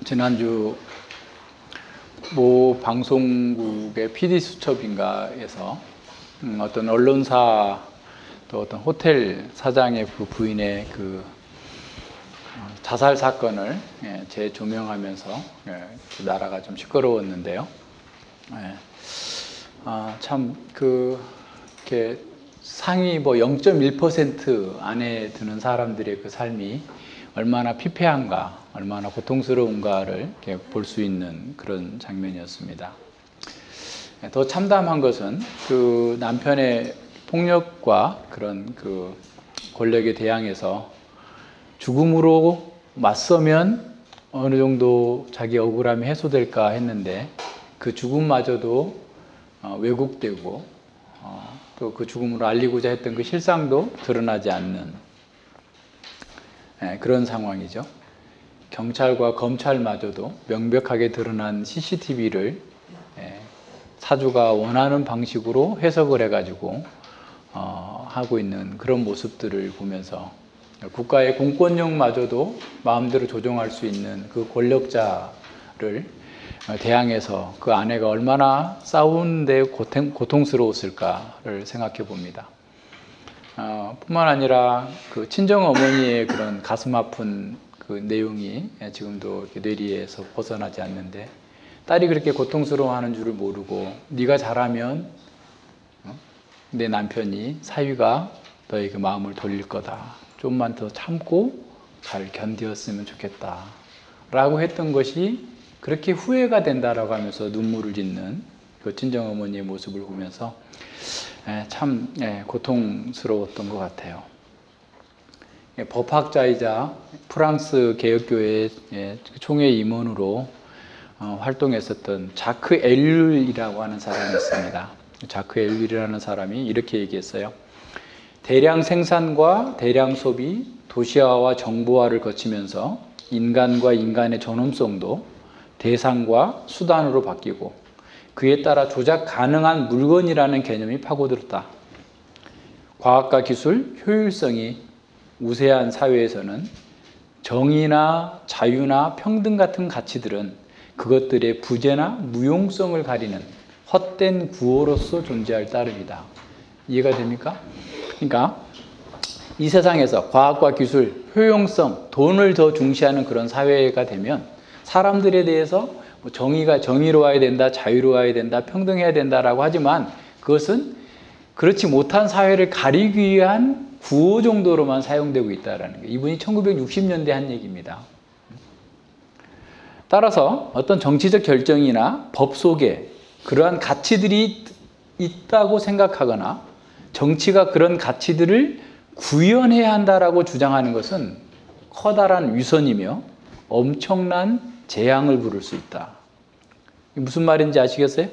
지난주 모 방송국의 PD수첩인가에서 어떤 언론사 또 어떤 호텔 사장의 그 부인의 그 자살 사건을 재조명하면서 그 나라가 좀 시끄러웠는데요. 참 이렇게 상위 뭐 0.1% 안에 드는 사람들의 그 삶이 얼마나 피폐한가, 얼마나 고통스러운가를 볼 수 있는 그런 장면이었습니다. 더 참담한 것은 그 남편의 폭력과 그런 그 권력에 대항해서 죽음으로 맞서면 어느 정도 자기 억울함이 해소될까 했는데 그 죽음마저도 왜곡되고 또 그 죽음으로 알리고자 했던 그 실상도 드러나지 않는 그런 상황이죠. 경찰과 검찰마저도 명백하게 드러난 CCTV를 사주가 원하는 방식으로 해석을 해가지고 하고 있는 그런 모습들을 보면서 국가의 공권력마저도 마음대로 조종할 수 있는 그 권력자를 대항해서 그 아내가 얼마나 싸우는데 고통스러웠을까를 생각해 봅니다. 뿐만 아니라 그 친정 어머니의 그런 가슴 아픈 그 내용이 지금도 이렇게 뇌리에서 벗어나지 않는데, 딸이 그렇게 고통스러워하는 줄을 모르고 네가 잘하면 내 남편이 사위가 너의 그 마음을 돌릴 거다. 좀만 더 참고 잘 견디었으면 좋겠다. 라고 했던 것이 그렇게 후회가 된다라고 하면서 눈물을 짓는 그 친정 어머니의 모습을 보면서 참 고통스러웠던 것 같아요. 법학자이자 프랑스 개혁교회의 총회 임원으로 활동했었던 자크 엘률이라고 하는 사람이 있습니다. 자크 엘률이라는 사람이 이렇게 얘기했어요. 대량 생산과 대량 소비, 도시화와 정보화를 거치면서 인간과 인간의 존엄성도 대상과 수단으로 바뀌고 그에 따라 조작 가능한 물건이라는 개념이 파고들었다. 과학과 기술, 효율성이 우세한 사회에서는 정의나 자유나 평등 같은 가치들은 그것들의 부재나 무용성을 가리는 헛된 구호로서 존재할 따름이다. 이해가 됩니까? 그러니까 이 세상에서 과학과 기술, 효용성, 돈을 더 중시하는 그런 사회가 되면 사람들에 대해서 정의로워야 된다, 자유로워야 된다, 평등해야 된다라고 하지만 그것은 그렇지 못한 사회를 가리기 위한 구호 정도로만 사용되고 있다는 거예요. 이분이 1960년대 한 얘기입니다. 따라서 어떤 정치적 결정이나 법 속에 그러한 가치들이 있다고 생각하거나 정치가 그런 가치들을 구현해야 한다라고 주장하는 것은 커다란 위선이며 엄청난 재앙을 부를 수 있다. 무슨 말인지 아시겠어요?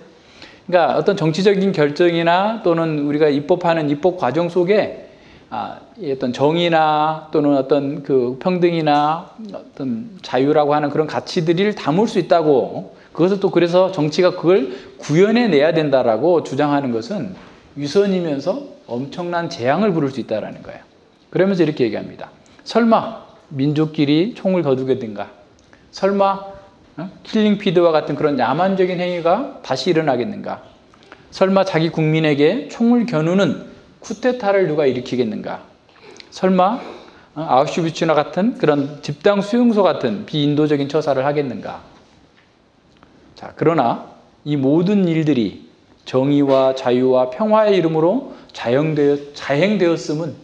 그러니까 어떤 정치적인 결정이나 또는 우리가 입법하는 입법 과정 속에 어떤 정의나 또는 어떤 그 평등이나 어떤 자유라고 하는 그런 가치들을 담을 수 있다고, 그것을 또 그래서 정치가 그걸 구현해 내야 된다라고 주장하는 것은 위선이면서 엄청난 재앙을 부를 수 있다라는 거예요. 그러면서 이렇게 얘기합니다. 설마 민족끼리 총을 거두겠는가? 설마 킬링피드와 같은 그런 야만적인 행위가 다시 일어나겠는가? 설마 자기 국민에게 총을 겨누는 쿠데타를 누가 일으키겠는가? 설마 아우슈비츠나 같은 그런 집단 수용소 같은 비인도적인 처사를 하겠는가? 자, 그러나 이 모든 일들이 정의와 자유와 평화의 이름으로 자행되었음은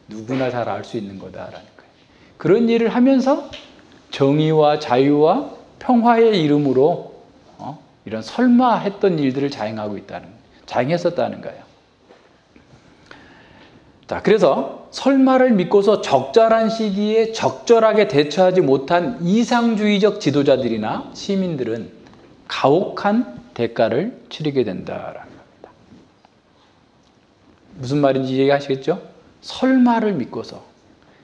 누구나 잘 알 수 있는 거다라는 거예요. 그런 일을 하면서 정의와 자유와 평화의 이름으로 이런 설마 했던 일들을 자행했었다는 거예요. 자, 그래서 설마를 믿고서 적절한 시기에 적절하게 대처하지 못한 이상주의적 지도자들이나 시민들은 가혹한 대가를 치르게 된다라는 겁니다. 무슨 말인지 이해하시겠죠? 설마를 믿고서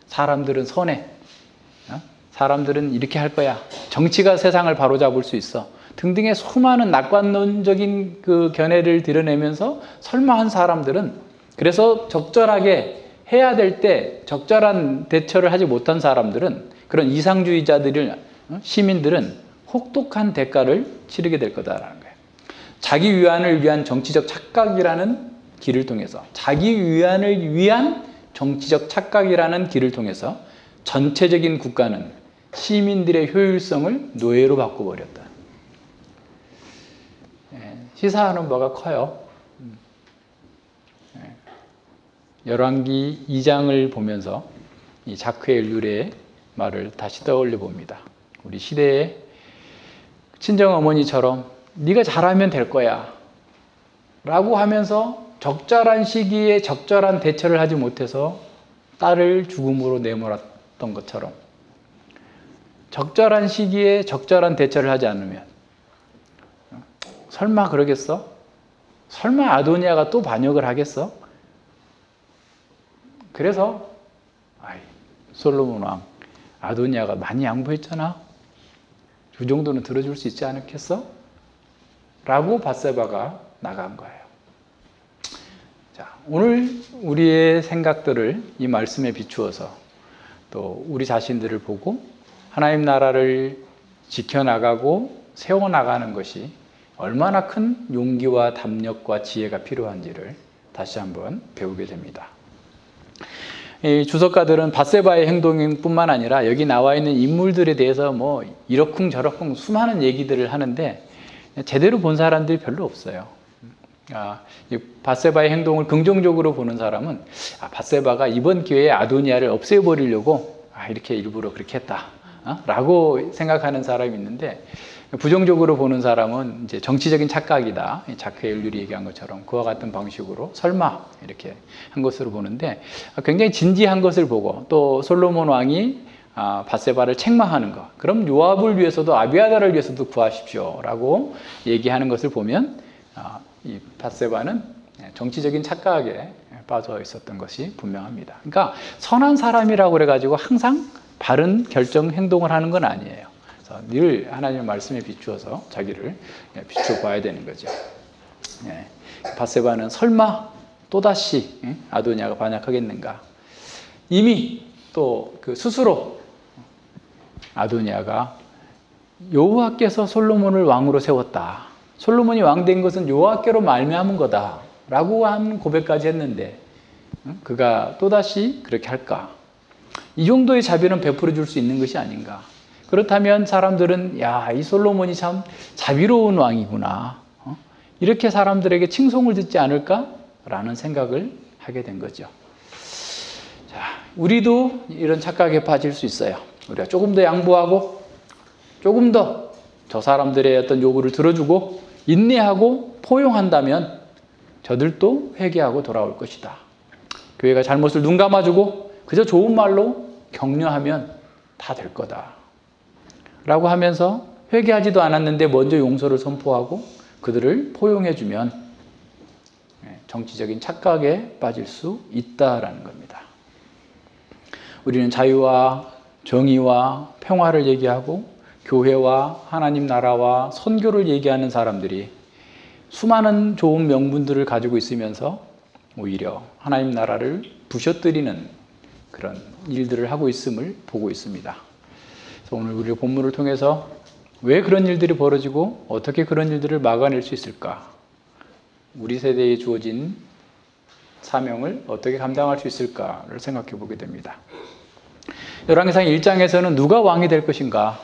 사람들은 선해, 사람들은 이렇게 할 거야. 정치가 세상을 바로잡을 수 있어. 등등의 수많은 낙관론적인 그 견해를 드러내면서 설마한 사람들은 그래서 적절하게 해야 될 때 적절한 대처를 하지 못한 사람들은 그런 이상주의자들을 시민들은 혹독한 대가를 치르게 될 거다라는 거예요. 자기 위안을 위한 정치적 착각이라는 길을 통해서 자기 위안을 위한 정치적 착각이라는 길을 통해서 전체적인 국가는 시민들의 효율성을 노예로 바꿔버렸다. 시사하는 바가 커요. 열왕기 2장을 보면서 이 자크 엘률의 말을 다시 떠올려 봅니다. 우리 시대의 친정어머니처럼 네가 잘하면 될 거야 라고 하면서 적절한 시기에 적절한 대처를 하지 못해서 딸을 죽음으로 내몰았던 것처럼 적절한 시기에 적절한 대처를 하지 않으면 설마 그러겠어? 설마 아도니아가 또 반역을 하겠어? 그래서 솔로몬 왕 아도니아가 많이 양보했잖아. 그 정도는 들어줄 수 있지 않겠어? 라고 밧세바가 나간 거예요. 자, 오늘 우리의 생각들을 이 말씀에 비추어서 또 우리 자신들을 보고 하나님 나라를 지켜나가고 세워나가는 것이 얼마나 큰 용기와 담력과 지혜가 필요한지를 다시 한번 배우게 됩니다. 이 주석가들은 밧세바의 행동뿐만 아니라 여기 나와 있는 인물들에 대해서 뭐 이러쿵저러쿵 수많은 얘기들을 하는데 제대로 본 사람들이 별로 없어요. 이 밧세바의 행동을 긍정적으로 보는 사람은 밧세바가 이번 기회에 아도니아를 없애버리려고 이렇게 일부러 그렇게 했다 라고 생각하는 사람이 있는데, 부정적으로 보는 사람은 이제 정치적인 착각이다. 자크 엘률이 얘기한 것처럼 그와 같은 방식으로 설마 이렇게 한 것으로 보는데, 굉장히 진지한 것을 보고 또 솔로몬 왕이 밧세바를 책망하는 것, 그럼 요압을 위해서도 아비아달을 위해서도 구하십시오라고 얘기하는 것을 보면 이 밧세바는 정치적인 착각에 빠져 있었던 것이 분명합니다. 그러니까 선한 사람이라고 그래가지고 항상 바른 결정 행동을 하는 건 아니에요. 늘 하나님의 말씀에 비추어서 자기를 비추어 봐야 되는 거죠. 밧세바는 설마 또다시 아도니아가 반역하겠는가? 이미 또 그 스스로 아도니아가 여호와께서 솔로몬을 왕으로 세웠다. 솔로몬이 왕된 것은 여호와께로 말미암은 거다. 라고 한 고백까지 했는데 그가 또다시 그렇게 할까? 이 정도의 자비는 베풀어 줄 수 있는 것이 아닌가? 그렇다면 사람들은 이 솔로몬이 참 자비로운 왕이구나. 이렇게 사람들에게 칭송을 듣지 않을까라는 생각을 하게 된 거죠. 자, 우리도 이런 착각에 빠질 수 있어요. 우리가 조금 더 양보하고 조금 더 저 사람들의 어떤 요구를 들어주고 인내하고 포용한다면 저들도 회개하고 돌아올 것이다. 교회가 잘못을 눈 감아주고 그저 좋은 말로 격려하면 다 될 거다. 라고 하면서 회개하지도 않았는데 먼저 용서를 선포하고 그들을 포용해주면 정치적인 착각에 빠질 수 있다라는 겁니다. 우리는 자유와 정의와 평화를 얘기하고 교회와 하나님 나라와 선교를 얘기하는 사람들이 수많은 좋은 명분들을 가지고 있으면서 오히려 하나님 나라를 부셔뜨리는 그런 일들을 하고 있음을 보고 있습니다. 그래서 오늘 우리 본문을 통해서 왜 그런 일들이 벌어지고 어떻게 그런 일들을 막아낼 수 있을까? 우리 세대에 주어진 사명을 어떻게 감당할 수 있을까를 생각해 보게 됩니다. 열왕기상 1장에서는 누가 왕이 될 것인가?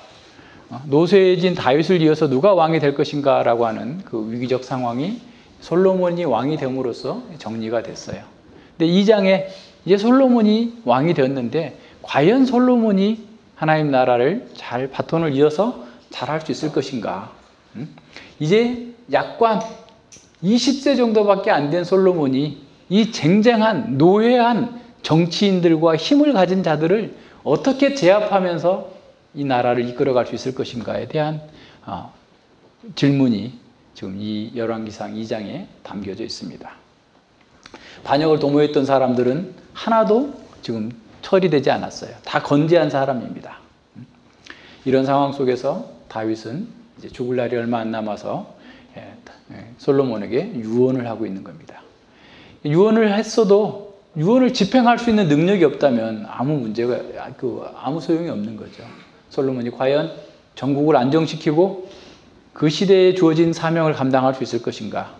노쇠해진 다윗을 이어서 누가 왕이 될 것인가? 라고 하는 그 위기적 상황이 솔로몬이 왕이 됨으로써 정리가 됐어요. 근데 2장에 이제 솔로몬이 왕이 되었는데 과연 솔로몬이 하나님 나라를 잘 바톤을 이어서 잘 할 수 있을 것인가? 이제 약관 20세 정도밖에 안 된 솔로몬이 이 쟁쟁한 노회한 정치인들과 힘을 가진 자들을 어떻게 제압하면서 이 나라를 이끌어갈 수 있을 것인가에 대한 질문이 지금 이 열왕기상 2장에 담겨져 있습니다. 반역을 도모했던 사람들은 하나도 지금 처리되지 않았어요. 다 건재한 사람입니다. 이런 상황 속에서 다윗은 이제 죽을 날이 얼마 안 남아서 솔로몬에게 유언을 하고 있는 겁니다. 유언을 했어도 유언을 집행할 수 있는 능력이 없다면 아무 소용이 없는 거죠. 솔로몬이 과연 전국을 안정시키고 그 시대에 주어진 사명을 감당할 수 있을 것인가?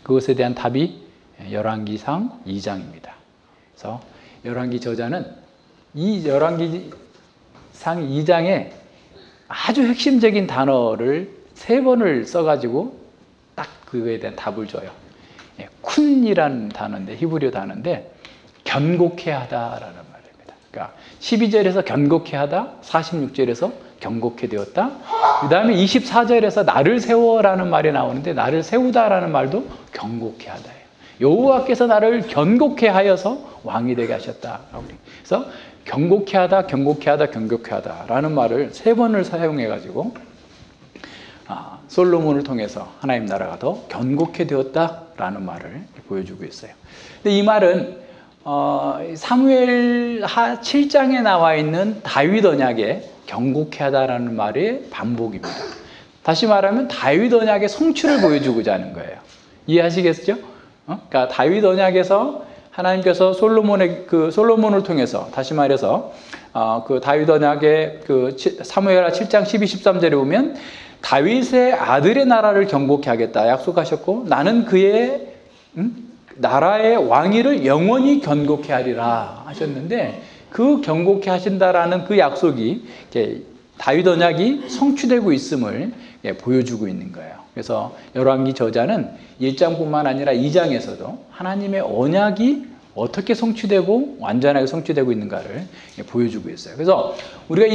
그것에 대한 답이 열왕기상 2장입니다. 그래서 열왕기 저자는 이 열왕기상 2장에 아주 핵심적인 단어를 3번을 써가지고 딱 그거에 대한 답을 줘요. 쿤이라는 단어인데, 히브리어 단어인데 견고케 하다라는 말입니다. 그러니까 12절에서 견고케 하다, 46절에서 견고케 되었다. 그 다음에 24절에서 나를 세워라는 말이 나오는데 나를 세우다라는 말도 견고케 하다예요. 여호와께서 나를 견고케 하여서 왕이 되게 하셨다. 그래서 견고케 하다, 견고케 하다, 견고케 하다라는 말을 3번을 사용해가지고 솔로몬을 통해서 하나님 나라가 더 견고케 되었다라는 말을 보여주고 있어요. 근데 이 말은 사무엘 하 7장에 나와 있는 다윗 언약에 견고케 하다라는 말의 반복입니다. 다시 말하면 다윗 언약의 성취를 보여주고자 하는 거예요. 이해하시겠죠? 그러니까 다윗 언약에서 하나님께서 솔로몬을 통해서 다시 말해서 그 다윗 언약의 그 사무엘하 7장 12, 13절에 보면 다윗의 아들의 나라를 견고케 하겠다 약속하셨고 나는 그의 나라의 왕위를 영원히 견고케 하리라 하셨는데 그 견고케 하신다라는 그 약속이 다윗 언약이 성취되고 있음을 보여주고 있는 거예요. 그래서 열왕기 저자는 1장뿐만 아니라 2장에서도 하나님의 언약이 어떻게 성취되고 완전하게 성취되고 있는가를 보여주고 있어요. 그래서 우리가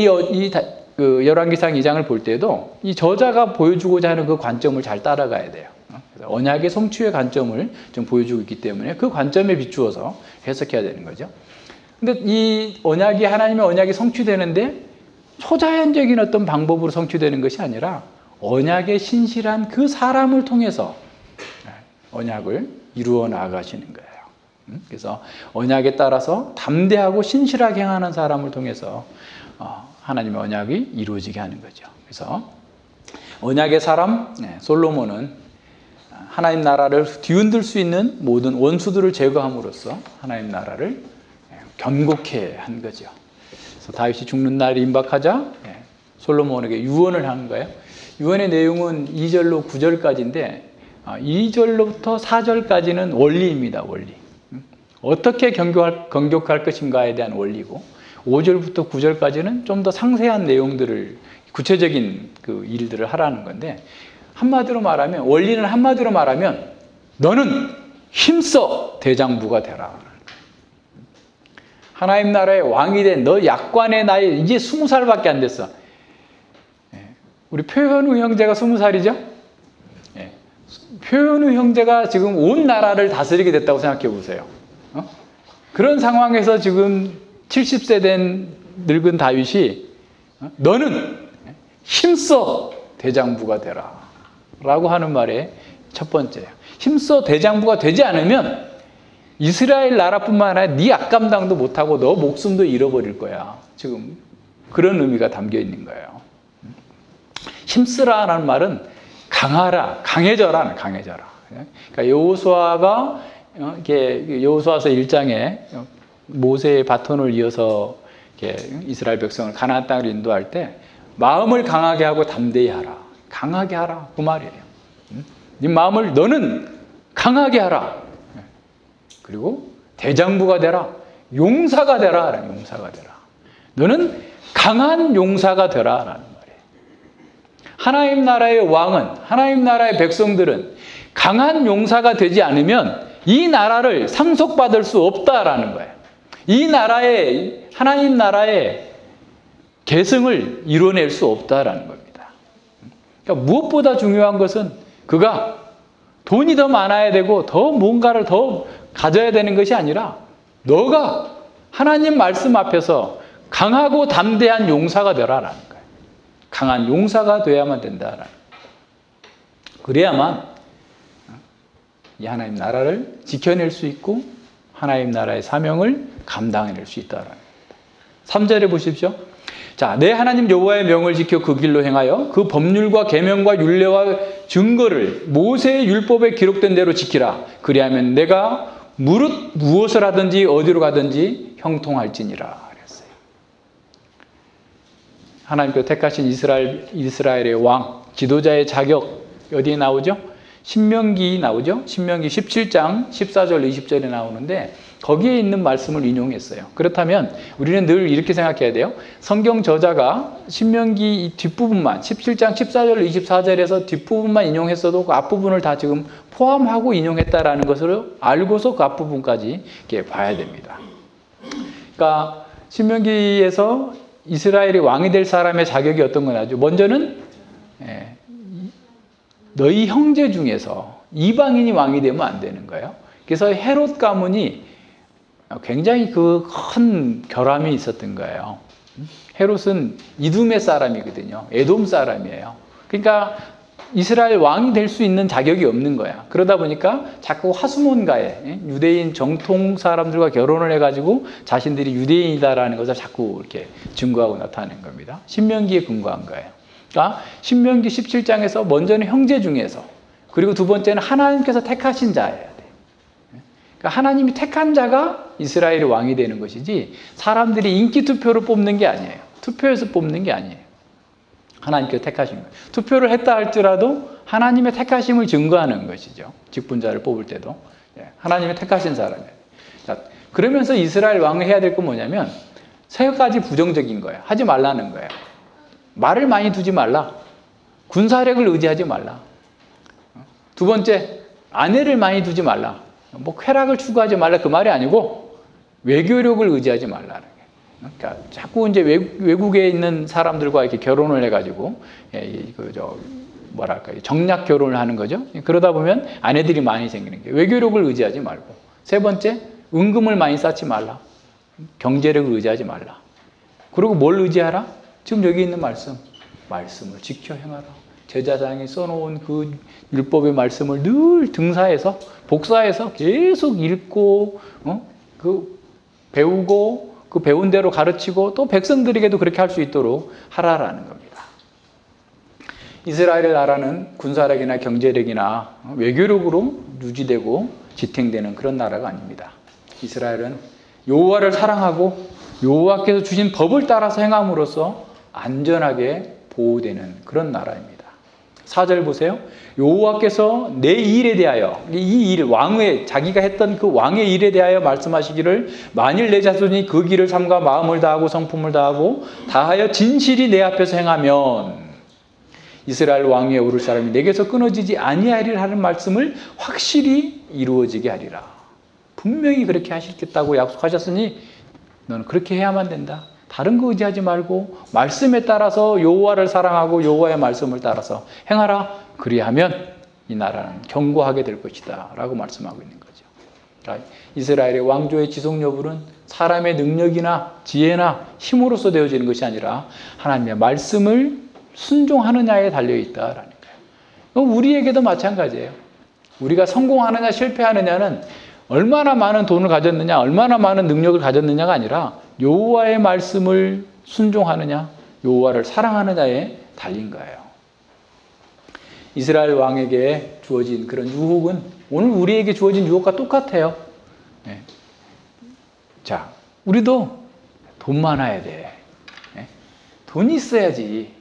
열왕기상 2장을 볼 때도 이 저자가 보여주고자 하는 그 관점을 잘 따라가야 돼요. 그래서 언약의 성취의 관점을 좀 보여주고 있기 때문에 그 관점에 비추어서 해석해야 되는 거죠. 근데 이 언약이 하나님의 언약이 성취되는데 초자연적인 어떤 방법으로 성취되는 것이 아니라 언약에 신실한 그 사람을 통해서 언약을 이루어 나가시는 거예요. 그래서 언약에 따라서 담대하고 신실하게 행하는 사람을 통해서 하나님의 언약이 이루어지게 하는 거죠. 그래서 언약의 사람 솔로몬은 하나님 나라를 뒤흔들 수 있는 모든 원수들을 제거함으로써 하나님 나라를 견고케 한 거죠. 그래서 다윗이 죽는 날이 임박하자 솔로몬에게 유언을 하는 거예요. 유언의 내용은 2절로 9절까지인데 2절로부터 4절까지는 원리입니다. 원리. 어떻게 견고할 것인가에 대한 원리고 5절부터 9절까지는 좀 더 상세한 내용들을 구체적인 그 일들을 하라는 건데 원리는 한마디로 말하면 너는 힘써 대장부가 되라. 하나님 나라의 왕이 된 너 약관의 나이 이제 20살밖에 안 됐어. 우리 표현우 형제가 20살이죠? 표현우 형제가 지금 온 나라를 다스리게 됐다고 생각해 보세요. 그런 상황에서 지금 70세 된 늙은 다윗이 너는 힘써 대장부가 되라 라고 하는 말의 첫 번째예요. 힘써 대장부가 되지 않으면 이스라엘 나라뿐만 아니라 네 앞감당도 못하고 너 목숨도 잃어버릴 거야. 지금 그런 의미가 담겨 있는 거예요. 힘쓰라라는 말은 강하라, 강해져라. 그러니까 여호수아가 여호수아서 1장에 모세의 바톤을 이어서 이스라엘 백성을 가나안 땅으로 인도할 때 마음을 강하게 하고 담대히 하라. 강하게 하라. 그 말이에요. 네 마음을 너는 강하게 하라. 그리고 대장부가 되라. 용사가 되라. 용사가 되라. 너는 강한 용사가 되라. 라는 말이에요. 하나님 나라의 왕은, 하나님 나라의 백성들은 강한 용사가 되지 않으면 이 나라를 상속받을 수 없다라는 거예요. 이 나라의, 하나님 나라의 계승을 이뤄낼 수 없다라는 겁니다. 그러니까 무엇보다 중요한 것은 그가 돈이 더 많아야 되고 더 뭔가를 더 가져야 되는 것이 아니라 너가 하나님 말씀 앞에서 강하고 담대한 용사가 되라라는 거예요. 강한 용사가 되어야만 된다라는 거예요. 그래야만 이 하나님 나라를 지켜낼 수 있고 하나님 나라의 사명을 감당해낼 수 있다라는 겁니다. 3절에 보십시오. 자, 내 하나님 여호와의 명을 지켜 그 길로 행하여 그 법률과 계명과 율례와 증거를 모세의 율법에 기록된 대로 지키라. 그리하면 내가 무릇 무엇을 하든지 어디로 가든지 형통할지니라 그랬어요. 하나님께서 택하신 이스라엘의 왕, 지도자의 자격 어디에 나오죠? 신명기 나오죠? 신명기 17장 14절 20절에 나오는데 거기에 있는 말씀을 인용했어요. 그렇다면 우리는 늘 이렇게 생각해야 돼요. 성경 저자가 신명기 뒷부분만 17장 14절 24절에서 뒷부분만 인용했어도 그 앞부분을 다 지금 포함하고 인용했다라는 것을 알고서 그 앞부분까지 이렇게 봐야 됩니다. 그러니까 신명기에서 이스라엘이 왕이 될 사람의 자격이 어떤 거냐죠. 먼저는 너희 형제 중에서 이방인이 왕이 되면 안 되는 거예요. 그래서 헤롯 가문이 굉장히 그 큰 결함이 있었던 거예요. 헤롯은 이두메 사람이거든요. 에돔 사람이에요. 그러니까 이스라엘 왕이 될 수 있는 자격이 없는 거야. 그러다 보니까 자꾸 하수몬가에 유대인 정통 사람들과 결혼을 해가지고 자신들이 유대인이다라는 것을 자꾸 이렇게 증거하고 나타낸 겁니다. 신명기에 근거한 거예요. 그러니까 신명기 17장에서 먼저는 형제 중에서, 그리고 두 번째는 하나님께서 택하신 자예요. 그러니까 하나님이 택한 자가 이스라엘의 왕이 되는 것이지 사람들이 인기 투표로 뽑는 게 아니에요. 투표에서 뽑는 게 아니에요. 하나님께서 택하신 거예요. 투표를 했다 할지라도 하나님의 택하심을 증거하는 것이죠. 직분자를 뽑을 때도 하나님의 택하신 사람이에요. 자, 그러면서 이스라엘 왕이 해야 될 건 뭐냐면 세 가지 부정적인 거예요. 하지 말라는 거예요. 말을 많이 두지 말라. 군사력을 의지하지 말라. 두 번째, 아내를 많이 두지 말라. 뭐 쾌락을 추구하지 말라 그 말이 아니고 외교력을 의지하지 말라는 거예요. 그러니까 자꾸 이제 외국에 있는 사람들과 이렇게 결혼을 해가지고 정략 결혼을 하는 거죠. 그러다 보면 아내들이 많이 생기는 게 외교력을 의지하지 말고, 세 번째, 은금을 많이 쌓지 말라. 경제력을 의지하지 말라. 그리고 뭘 의지하라? 지금 여기 있는 말씀을 지켜 행하라. 제사장이 써놓은 그 율법의 말씀을 늘 등사해서 복사해서 계속 읽고 그 배우고 그 배운 대로 가르치고 또 백성들에게도 그렇게 할 수 있도록 하라라는 겁니다. 이스라엘의 나라는 군사력이나 경제력이나 외교력으로 유지되고 지탱되는 그런 나라가 아닙니다. 이스라엘은 여호와를 사랑하고 여호와께서 주신 법을 따라서 행함으로써 안전하게 보호되는 그런 나라입니다. 4절 보세요. 여호와께서 내 일에 대하여, 이 일, 왕의 자기가 했던 그 왕의 일에 대하여 말씀하시기를 만일 내 자손이 그 길을 삼가 마음을 다하고 성품을 다하고 다하여 진실이 내 앞에서 행하면 이스라엘 왕위에 오를 사람이 내게서 끊어지지 아니하리라 하는 말씀을 확실히 이루어지게 하리라. 분명히 그렇게 하시겠다고 약속하셨으니 너는 그렇게 해야만 된다. 다른 거 의지하지 말고 말씀에 따라서 여호와를 사랑하고 여호와의 말씀을 따라서 행하라. 그리하면 이 나라는 견고하게 될 것이다 라고 말씀하고 있는 거죠. 그러니까 이스라엘의 왕조의 지속 여부는 사람의 능력이나 지혜나 힘으로서 되어지는 것이 아니라 하나님의 말씀을 순종하느냐에 달려있다라는 거예요. 우리에게도 마찬가지예요. 우리가 성공하느냐 실패하느냐는 얼마나 많은 돈을 가졌느냐, 얼마나 많은 능력을 가졌느냐가 아니라 여호와의 말씀을 순종하느냐, 여호와를 사랑하느냐에 달린 거예요. 이스라엘 왕에게 주어진 그런 유혹은 오늘 우리에게 주어진 유혹과 똑같아요. 네. 자, 우리도 돈 많아야 돼. 네. 돈이 있어야지.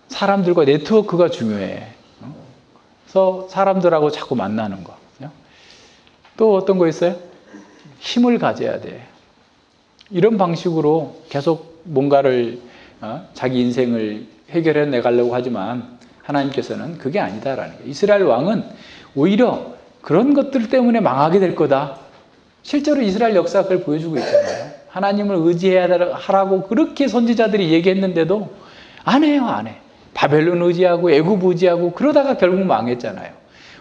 사람들과 네트워크가 중요해. 그래서 사람들하고 자꾸 만나는 거. 또 어떤 거 있어요? 힘을 가져야 돼. 이런 방식으로 계속 뭔가를 자기 인생을 해결해 내가려고 하지만 하나님께서는 그게 아니다라는 거예요. 이스라엘 왕은 오히려 그런 것들 때문에 망하게 될 거다. 실제로 이스라엘 역사가 그걸 보여주고 있잖아요. 하나님을 의지해야 하라고 그렇게 선지자들이 얘기했는데도 안 해요, 안 해. 바벨론 의지하고 애굽 의지하고 그러다가 결국 망했잖아요.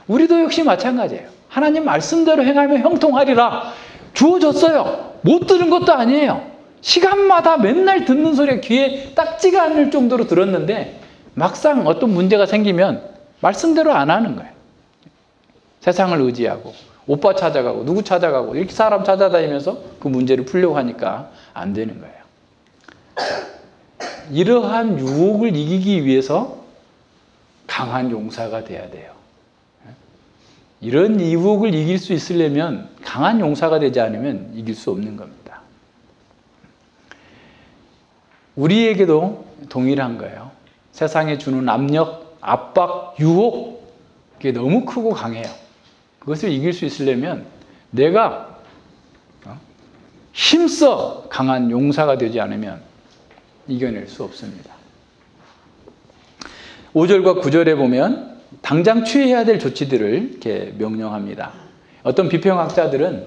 우리도 역시 마찬가지예요. 하나님 말씀대로 행하면 형통하리라. 주어졌어요. 못 들은 것도 아니에요. 시간마다 맨날 듣는 소리가 귀에 딱지가 않을 정도로 들었는데 막상 어떤 문제가 생기면 말씀대로 안 하는 거예요. 세상을 의지하고 오빠 찾아가고 누구 찾아가고 이렇게 사람 찾아다니면서 그 문제를 풀려고 하니까 안 되는 거예요. 이러한 유혹을 이기기 위해서 강한 용사가 돼야 돼요. 이런 유혹을 이길 수 있으려면 강한 용사가 되지 않으면 이길 수 없는 겁니다. 우리에게도 동일한 거예요. 세상에 주는 압력, 압박, 유혹, 그게 너무 크고 강해요. 그것을 이길 수 있으려면 내가 힘써 강한 용사가 되지 않으면 이겨낼 수 없습니다. 5절과 9절에 보면 당장 취해야 될 조치들을 이렇게 명령합니다. 어떤 비평학자들은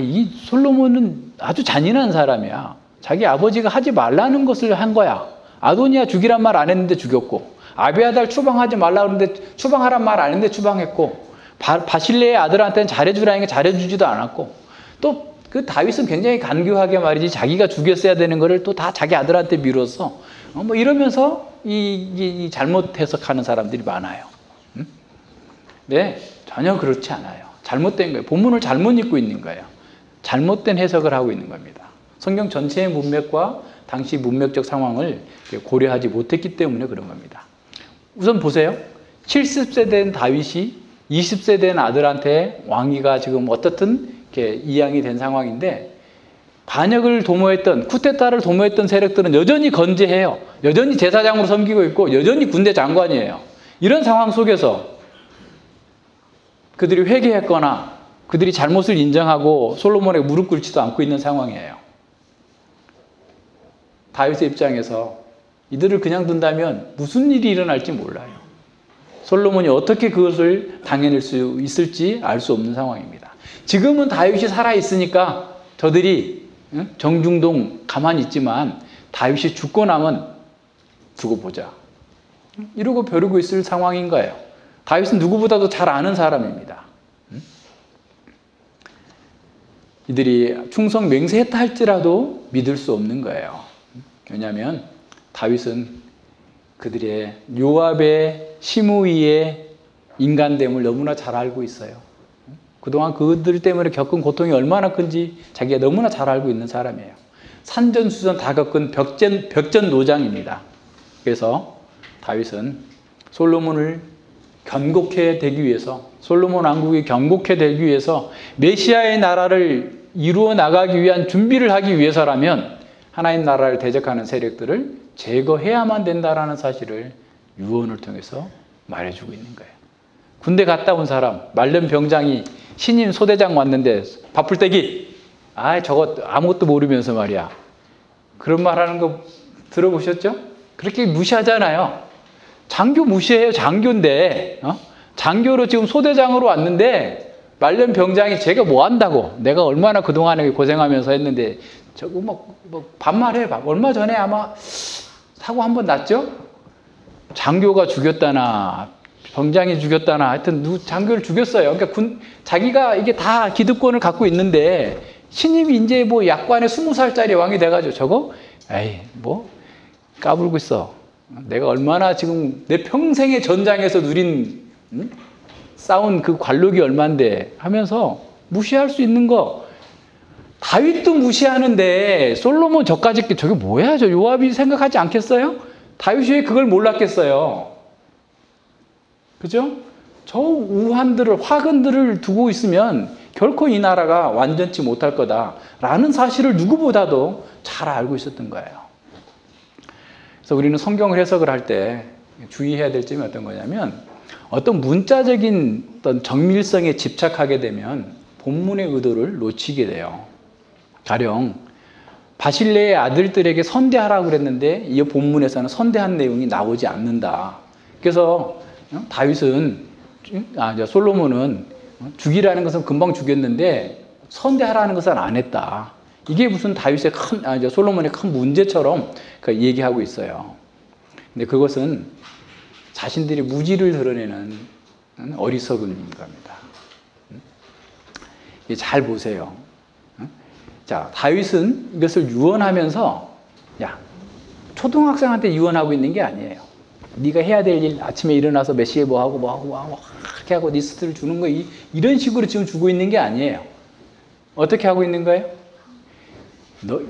이 솔로몬은 아주 잔인한 사람이야. 자기 아버지가 하지 말라는 것을 한 거야. 아도니아 죽이란 말 안 했는데 죽였고, 아비아달 추방하지 말라 그러는데 추방하란 말 안 했는데 추방했고, 바실레의 아들한테는 잘해주라니까 잘해주지도 않았고, 또 그 다윗은 굉장히 간교하게 말이지 자기가 죽였어야 되는 거를 또 다 자기 아들한테 미뤘어. 뭐 이러면서 이 잘못 해석하는 사람들이 많아요. 네, 전혀 그렇지 않아요. 잘못된 거예요. 본문을 잘못 읽고 있는 거예요. 잘못된 해석을 하고 있는 겁니다. 성경 전체의 문맥과 당시 문맥적 상황을 고려하지 못했기 때문에 그런 겁니다. 우선 보세요. 70세 된 다윗이 20세 된 아들한테 왕위가 지금 어떻든 이렇게 이양이 된 상황인데, 반역을 도모했던, 쿠데타를 도모했던 세력들은 여전히 건재해요. 여전히 제사장으로 섬기고 있고 여전히 군대 장관이에요. 이런 상황 속에서 그들이 회개했거나 그들이 잘못을 인정하고 솔로몬에게 무릎 꿇지도 않고 있는 상황이에요. 다윗의 입장에서 이들을 그냥 둔다면 무슨 일이 일어날지 몰라요. 솔로몬이 어떻게 그것을 당해낼 수 있을지 알 수 없는 상황입니다. 지금은 다윗이 살아있으니까 저들이 정중동 가만히 있지만 다윗이 죽고 나면 두고 보자, 이러고 벼르고 있을 상황인 거예요. 다윗은 누구보다도 잘 아는 사람입니다. 이들이 충성 맹세했다 할지라도 믿을 수 없는 거예요. 왜냐하면 다윗은 그들의 요압의 시므이의 인간됨을 너무나 잘 알고 있어요. 그동안 그들 때문에 겪은 고통이 얼마나 큰지 자기가 너무나 잘 알고 있는 사람이에요. 산전수전 다 겪은 벽전노장입니다. 그래서 다윗은 솔로몬을 견고케 되기 위해서, 솔로몬 왕국이 견고케 되기 위해서 메시아의 나라를 이루어 나가기 위한 준비를 하기 위해서라면 하나님 나라를 대적하는 세력들을 제거해야만 된다라는 사실을 유언을 통해서 말해주고 있는 거예요. 군대 갔다 온 사람, 말년 병장이 신임 소대장 왔는데 밥풀떼기, 저거 아무것도 모르면서 말이야. 그런 말 하는 거 들어보셨죠? 그렇게 무시하잖아요. 장교 무시해요. 장교인데, 장교로 지금 소대장으로 왔는데 말년 병장이 제가 뭐 한다고, 내가 얼마나 그동안에 고생하면서 했는데 저거 뭐 반말해. 얼마 전에 아마 사고 한번 났죠? 장교가 죽였다나 병장이 죽였다나 하여튼 장교를 죽였어요. 그러니까 자기가 이게 다 기득권을 갖고 있는데 신임이 이제 뭐 약관에 20살짜리 왕이 돼가지고 저거 뭐 까불고 있어. 내가 얼마나 지금 내 평생의 전장에서 누린 싸운 그 관록이 얼만데 하면서 무시할 수 있는 거. 다윗도 무시하는데 솔로몬 저까지 저게 뭐야? 저 요압이 생각하지 않겠어요? 다윗이 왜 그걸 몰랐겠어요? 그죠? 저 우환들을, 화근들을 두고 있으면 결코 이 나라가 완전치 못할 거다라는 사실을 누구보다도 잘 알고 있었던 거예요. 그래서 우리는 성경을 해석을 할 때 주의해야 될 점이 어떤 거냐면, 어떤 문자적인 어떤 정밀성에 집착하게 되면 본문의 의도를 놓치게 돼요. 가령 바실레의 아들들에게 선대하라고 그랬는데 이 본문에서는 선대한 내용이 나오지 않는다. 그래서 다윗은, 솔로몬은 죽이라는 것은 금방 죽였는데 선대하라는 것은 안 했다. 이게 무슨 다윗의 솔로몬의 큰 문제처럼 얘기하고 있어요. 근데 그것은 자신들의 무지를 드러내는 어리석음인 겁니다. 잘 보세요. 자, 다윗은 이것을 유언하면서, 초등학생한테 유언하고 있는 게 아니에요. 네가 해야 될 일, 아침에 일어나서 몇 시에 뭐 하고 이렇게 하고 리스트를 주는 거, 이런 식으로 지금 주고 있는 게 아니에요. 어떻게 하고 있는 거예요?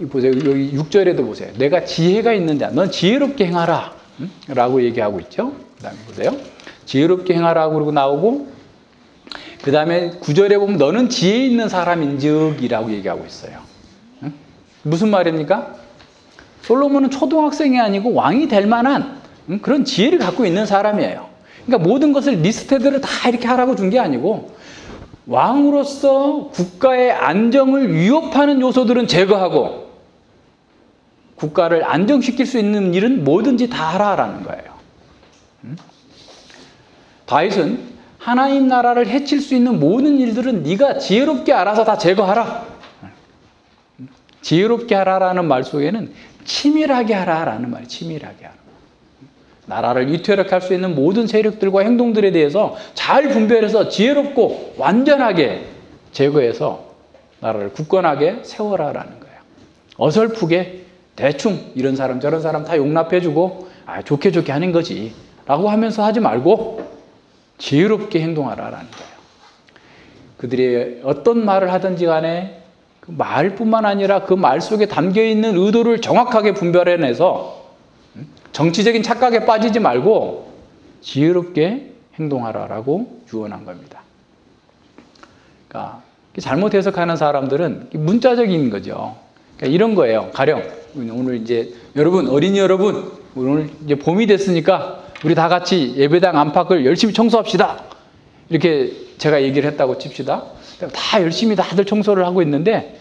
보세요. 여기 6절에도 보세요. 내가 지혜가 있는 자, 넌 지혜롭게 행하라. 라고 얘기하고 있죠. 그 다음에 보세요. 지혜롭게 행하라고 그러고 나오고, 그 다음에 9절에 보면 너는 지혜 있는 사람인즉 이라고 얘기하고 있어요. 무슨 말입니까? 솔로몬은 초등학생이 아니고 왕이 될 만한 그런 지혜를 갖고 있는 사람이에요. 그러니까 모든 것을 리스트대로 다 이렇게 하라고 준 게 아니고, 왕으로서 국가의 안정을 위협하는 요소들은 제거하고 국가를 안정시킬 수 있는 일은 뭐든지 다 하라라는 거예요. 다윗은 하나님 나라를 해칠 수 있는 모든 일들은 네가 지혜롭게 알아서 다 제거하라. 지혜롭게 하라라는 말 속에는 치밀하게 하라라는 말이 치밀하게 하라. 나라를 위태롭게 할 수 있는 모든 세력들과 행동들에 대해서 잘 분별해서 지혜롭고 완전하게 제거해서 나라를 굳건하게 세워라라는 거예요. 어설프게 대충 이런 사람 저런 사람 다 용납해주고 좋게 좋게 하는 거지 라고 하면서 하지 말고 지혜롭게 행동하라라는 거예요. 그들이 어떤 말을 하든지 간에 그 말뿐만 아니라 그 말 속에 담겨있는 의도를 정확하게 분별해내서 정치적인 착각에 빠지지 말고 지혜롭게 행동하라라고 유언한 겁니다. 그러니까 잘못 해석하는 사람들은 문자적인 거죠. 그러니까 이런 거예요. 가령 오늘 이제 여러분, 어린이 여러분, 오늘 이제 봄이 됐으니까 우리 다 같이 예배당 안팎을 열심히 청소합시다. 이렇게 제가 얘기를 했다고 칩시다. 다 열심히 다들 청소를 하고 있는데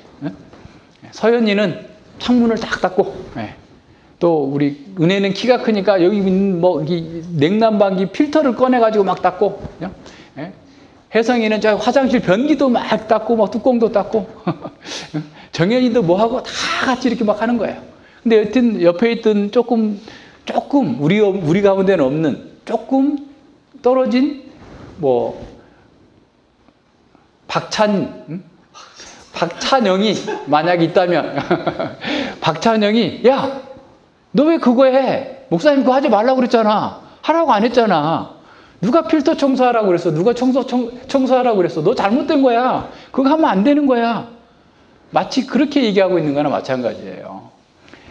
서연이는 창문을 딱 닫고, 또 우리 은혜는 키가 크니까 여기 있는 냉난방기 필터를 꺼내가지고 막 닦고, 혜성이는 저 화장실 변기도 막 닦고 막 뚜껑도 닦고 정연이도 뭐 하고 다 같이 이렇게 막 하는 거예요. 근데 여튼 옆에 있던 조금 우리 가운데는 없는 조금 떨어진 박찬영이 만약 있다면 박찬영이 야, 너 왜 그거 해? 목사님 그거 하지 말라고 그랬잖아. 하라고 안 했잖아. 누가 필터 청소하라고 그랬어? 누가 청소하라고 그랬어? 너 잘못된 거야. 그거 하면 안 되는 거야. 마치 그렇게 얘기하고 있는 거나 마찬가지예요.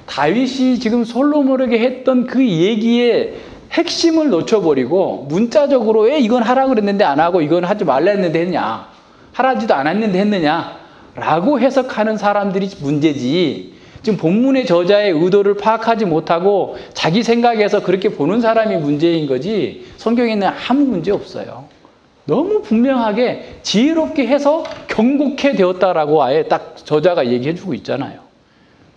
다윗이 지금 솔로몬에게 했던 그 얘기의 핵심을 놓쳐버리고 문자적으로 왜 이건 하라고 그랬는데 안 하고 이건 하지 말라 했는데 했냐, 하라지도 않았는데 했느냐 라고 해석하는 사람들이 문제지, 지금 본문의 저자의 의도를 파악하지 못하고 자기 생각에서 그렇게 보는 사람이 문제인 거지 성경에는 아무 문제 없어요. 너무 분명하게 지혜롭게 해서 경고케 되었다라고 아예 딱 저자가 얘기해 주고 있잖아요.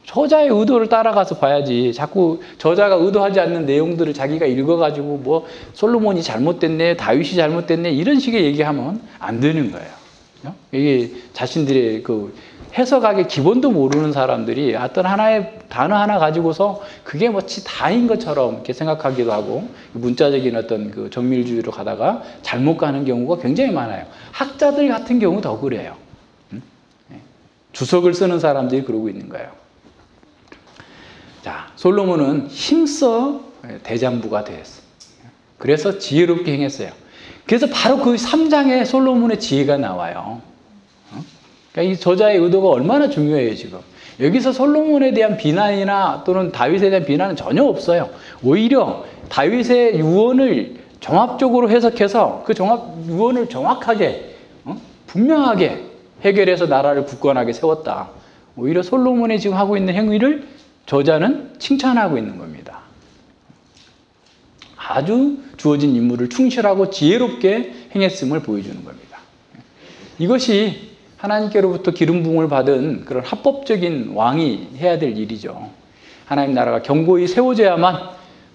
저자의 의도를 따라가서 봐야지 자꾸 저자가 의도하지 않는 내용들을 자기가 읽어가지고 솔로몬이 잘못됐네, 다윗이 잘못됐네 이런 식의 얘기하면 안 되는 거예요. 이게 자신들의 그 해석하기 기본도 모르는 사람들이 어떤 하나의 단어 하나 가지고서 그게 마치 다인 것처럼 이렇게 생각하기도 하고 문자적인 어떤 그 정밀주의로 가다가 잘못 가는 경우가 굉장히 많아요. 학자들 같은 경우 더 그래요. 주석을 쓰는 사람들이 그러고 있는 거예요. 자, 솔로몬은 힘써 대장부가 되었어요. 그래서 지혜롭게 행했어요. 그래서 바로 그 3장에 솔로몬의 지혜가 나와요. 그러니까 이 저자의 의도가 얼마나 중요해요, 지금. 여기서 솔로몬에 대한 비난이나 또는 다윗에 대한 비난은 전혀 없어요. 오히려 다윗의 유언을 종합적으로 해석해서 그 유언을 정확하게, 분명하게 해결해서 나라를 굳건하게 세웠다. 오히려 솔로몬이 지금 하고 있는 행위를 저자는 칭찬하고 있는 겁니다. 아주 주어진 임무를 충실하고 지혜롭게 행했음을 보여주는 겁니다. 이것이 하나님께로부터 기름 부음을 받은 그런 합법적인 왕이 해야 될 일이죠. 하나님 나라가 견고히 세워져야만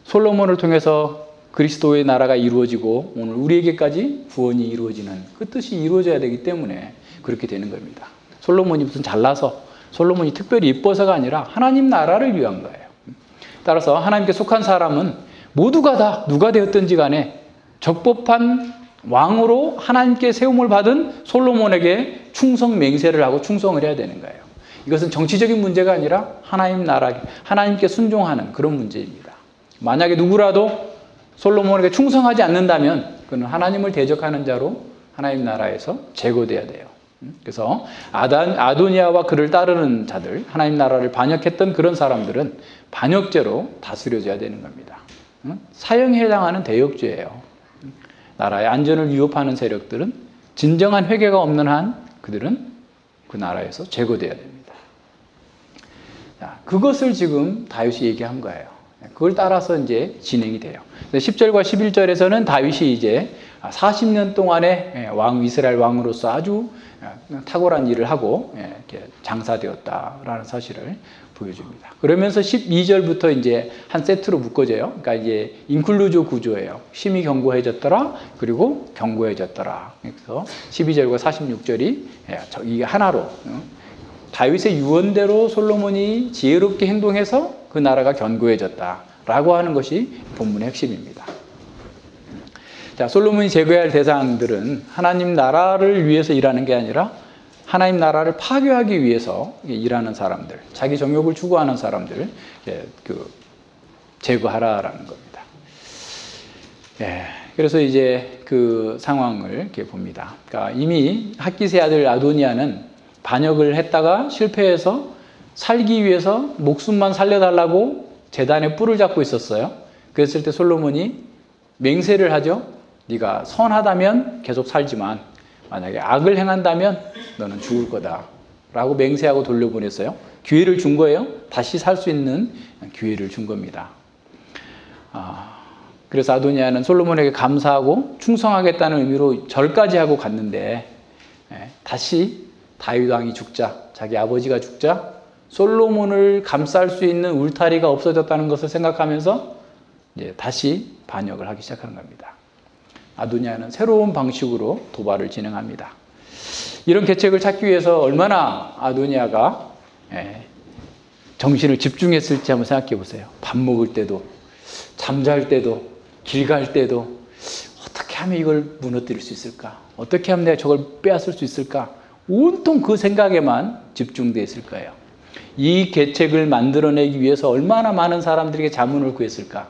솔로몬을 통해서 그리스도의 나라가 이루어지고 오늘 우리에게까지 구원이 이루어지는 그 뜻이 이루어져야 되기 때문에 그렇게 되는 겁니다. 솔로몬이 무슨 잘나서 솔로몬이 특별히 이뻐서가 아니라 하나님 나라를 위한 거예요. 따라서 하나님께 속한 사람은 모두가 다 누가 되었든지 간에 적법한 왕으로 하나님께 세움을 받은 솔로몬에게 충성 맹세를 하고 충성을 해야 되는 거예요. 이것은 정치적인 문제가 아니라 하나님 나라, 하나님께 순종하는 그런 문제입니다. 만약에 누구라도 솔로몬에게 충성하지 않는다면 그는 하나님을 대적하는 자로 하나님 나라에서 제거돼야 돼요. 그래서 아도니아와 그를 따르는 자들, 하나님 나라를 반역했던 그런 사람들은 반역죄로 다스려져야 되는 겁니다. 사형에 해당하는 대역죄예요. 나라의 안전을 위협하는 세력들은 진정한 회개가 없는 한 그들은 그 나라에서 제거돼야 됩니다. 자, 그것을 지금 다윗이 얘기한 거예요. 그걸 따라서 이제 진행이 돼요. 10절과 11절에서는 다윗이 이제 40년 동안의 이스라엘 왕으로서 아주 탁월한 일을 하고 이렇게 장사되었다라는 사실을 보여줍니다. 그러면서 12절부터 이제 한 세트로 묶어져요. 그러니까 이제 인클루저 구조예요. 심히 견고해졌더라, 그리고 견고해졌더라. 그래서 12절과 46절이 이게 하나로 다윗의 유언대로 솔로몬이 지혜롭게 행동해서 그 나라가 견고해졌다라고 하는 것이 본문의 핵심입니다. 자, 솔로몬이 제거해야 할 대상들은 하나님 나라를 위해서 일하는 게 아니라 하나님 나라를 파괴하기 위해서 일하는 사람들, 자기 정욕을 추구하는 사람들을 제거하라라는 겁니다. 그래서 이제 그 상황을 이렇게 봅니다. 그러니까 이미 핫깃의 아들 아도니아는 반역을 했다가 실패해서 살기 위해서 목숨만 살려달라고 제단에 뿔을 잡고 있었어요. 그랬을 때 솔로몬이 맹세를 하죠. 네가 선하다면 계속 살지만 만약에 악을 행한다면 너는 죽을 거다 라고 맹세하고 돌려보냈어요. 기회를 준 거예요. 다시 살 수 있는 기회를 준 겁니다. 그래서 아도니아는 솔로몬에게 감사하고 충성하겠다는 의미로 절까지 하고 갔는데 다시 다윗 왕이 죽자, 자기 아버지가 죽자 솔로몬을 감쌀 수 있는 울타리가 없어졌다는 것을 생각하면서 이제 다시 반역을 하기 시작한 겁니다. 아도니아는 새로운 방식으로 도발을 진행합니다. 이런 계책을 찾기 위해서 얼마나 아도니아가 정신을 집중했을지 한번 생각해 보세요. 밥 먹을 때도, 잠잘 때도, 길 갈 때도 어떻게 하면 이걸 무너뜨릴 수 있을까? 어떻게 하면 내가 저걸 빼앗을 수 있을까? 온통 그 생각에만 집중되어 있을 거예요. 이 계책을 만들어내기 위해서 얼마나 많은 사람들에게 자문을 구했을까?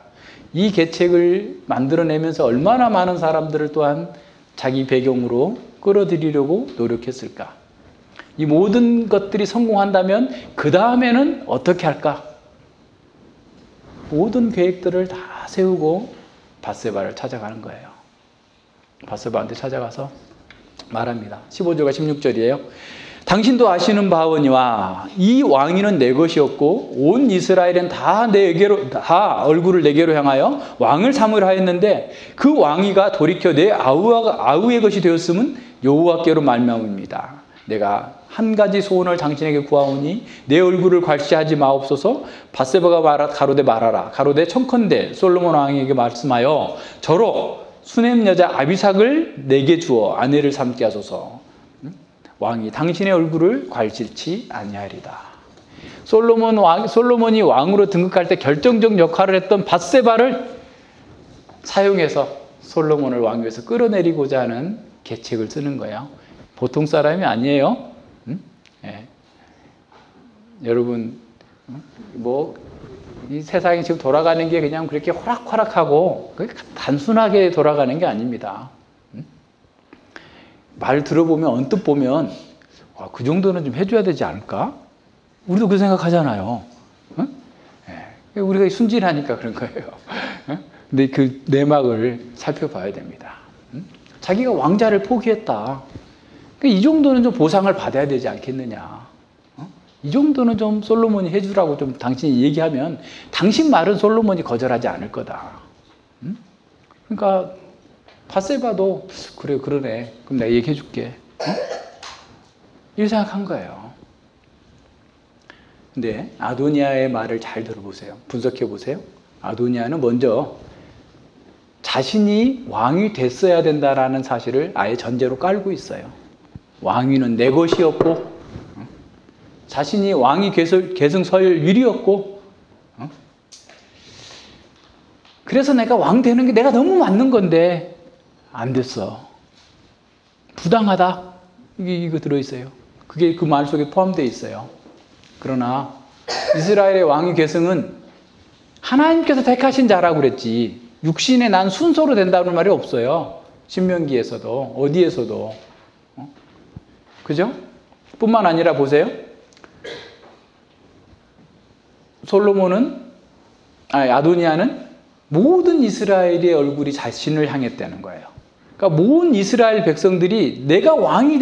이 계책을 만들어내면서 얼마나 많은 사람들을 또한 자기 배경으로 끌어들이려고 노력했을까? 이 모든 것들이 성공한다면 그 다음에는 어떻게 할까? 모든 계획들을 다 세우고 밧세바를 찾아가는 거예요. 밧세바한테 찾아가서 말합니다. 15절과 16절이에요. 당신도 아시는 바오니와 이 왕위는 내 것이었고 온 이스라엘은 다 얼굴을 내게로 향하여 왕을 삼으려 하였는데 그 왕위가 돌이켜 내 아우의 것이 되었음은 여호와께로 말미암습니다. 내가 한 가지 소원을 당신에게 구하오니 내 얼굴을 괄시하지 마옵소서. 밧세바가 가로되 말하라. 가로되 청컨대 솔로몬 왕에게 말씀하여 저로 수넴 여자 아비삭을 내게 주어 아내를 삼게 하소서. 왕이 당신의 얼굴을 괄실치 아니하리다. 솔로몬이 왕으로 등극할 때 결정적 역할을 했던 밧세바를 사용해서 솔로몬을 왕위에서 끌어내리고자 하는 계책을 쓰는 거예요. 보통 사람이 아니에요. 여러분, 이 세상이 지금 돌아가는 게 그냥 그렇게 호락호락하고 단순하게 돌아가는 게 아닙니다. 말 들어보면 언뜻 보면 그 정도는 좀 해줘야 되지 않을까? 우리도 그 생각하잖아요. 우리가 순진하니까 그런 거예요. 근데 그 내막을 살펴봐야 됩니다. 자기가 왕자를 포기했다. 이 정도는 좀 보상을 받아야 되지 않겠느냐. 이 정도는 좀 솔로몬이 해주라고 좀 당신이 얘기하면 당신 말은 솔로몬이 거절하지 않을 거다. 그러니까 밧세바도 그래 그러네. 그럼 내가 얘기해 줄게. 이렇게 생각한 거예요. 근데 아도니아의 말을 잘 들어보세요. 분석해 보세요. 아도니아는 먼저 자신이 왕이 됐어야 된다라는 사실을 아예 전제로 깔고 있어요. 왕위는 내 것이었고 자신이 왕이 계승설 일이었고 그래서 내가 왕 되는 게 내가 너무 맞는 건데 안 됐어. 부당하다. 이거 들어있어요. 그게 그 말 속에 포함되어 있어요. 그러나 이스라엘의 왕위 계승은 하나님께서 택하신 자라고 그랬지 육신에 난 순서로 된다는 말이 없어요. 신명기에서도 어디에서도 그죠? 뿐만 아니라 보세요. 아도니아는 모든 이스라엘의 얼굴이 자신을 향했다는 거예요. 그러니까 모든 이스라엘 백성들이 내가 왕이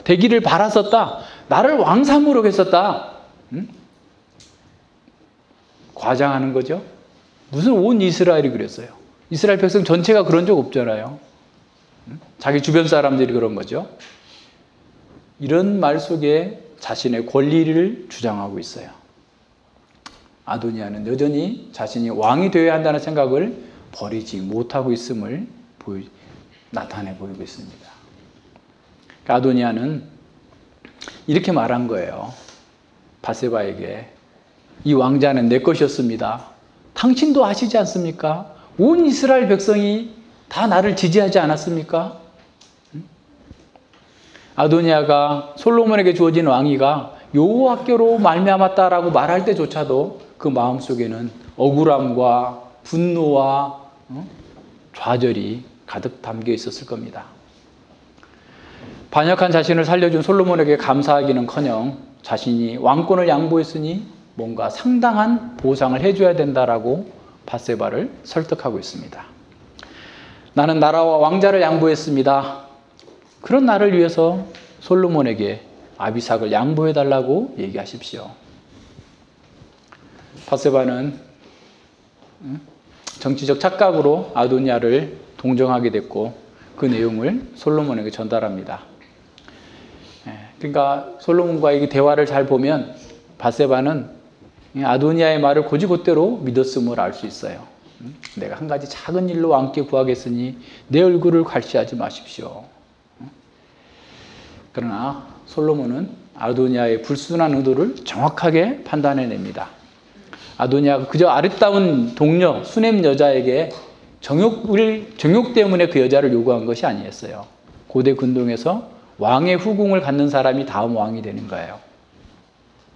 되기를 바랐었다. 나를 왕 삼으려고 했었다. 과장하는 거죠. 무슨 온 이스라엘이 그랬어요. 이스라엘 백성 전체가 그런 적 없잖아요. 자기 주변 사람들이 그런 거죠. 이런 말 속에 자신의 권리를 주장하고 있어요. 아도니아는 여전히 자신이 왕이 되어야 한다는 생각을 버리지 못하고 있음을 나타내 보이고 있습니다. 아도니아는 이렇게 말한 거예요. 밧세바에게 이 왕자는 내 것이었습니다. 당신도 아시지 않습니까? 온 이스라엘 백성이 다 나를 지지하지 않았습니까? 아도니아가 솔로몬에게 주어진 왕위가 여호와께로 말미암았다라고 말할 때조차도 그 마음속에는 억울함과 분노와 좌절이 가득 담겨 있었을 겁니다. 반역한 자신을 살려준 솔로몬에게 감사하기는커녕 자신이 왕권을 양보했으니 뭔가 상당한 보상을 해줘야 된다라고 밧세바를 설득하고 있습니다. 나는 나라와 왕자를 양보했습니다. 그런 나를 위해서 솔로몬에게 아비삭을 양보해달라고 얘기하십시오. 밧세바는 정치적 착각으로 아도니아를 동정하게 됐고 그 내용을 솔로몬에게 전달합니다. 그러니까 솔로몬과의 대화를 잘 보면 밧세바는 아도니아의 말을 곧이곧대로 믿었음을 알 수 있어요. 내가 한 가지 작은 일로 왕께 구하겠으니 내 얼굴을 괄시하지 마십시오. 그러나 솔로몬은 아도니아의 불순한 의도를 정확하게 판단해냅니다. 아도니아가 그저 아름다운 동료, 수냄 여자에게 정욕 때문에 그 여자를 요구한 것이 아니었어요. 고대 근동에서 왕의 후궁을 갖는 사람이 다음 왕이 되는 거예요.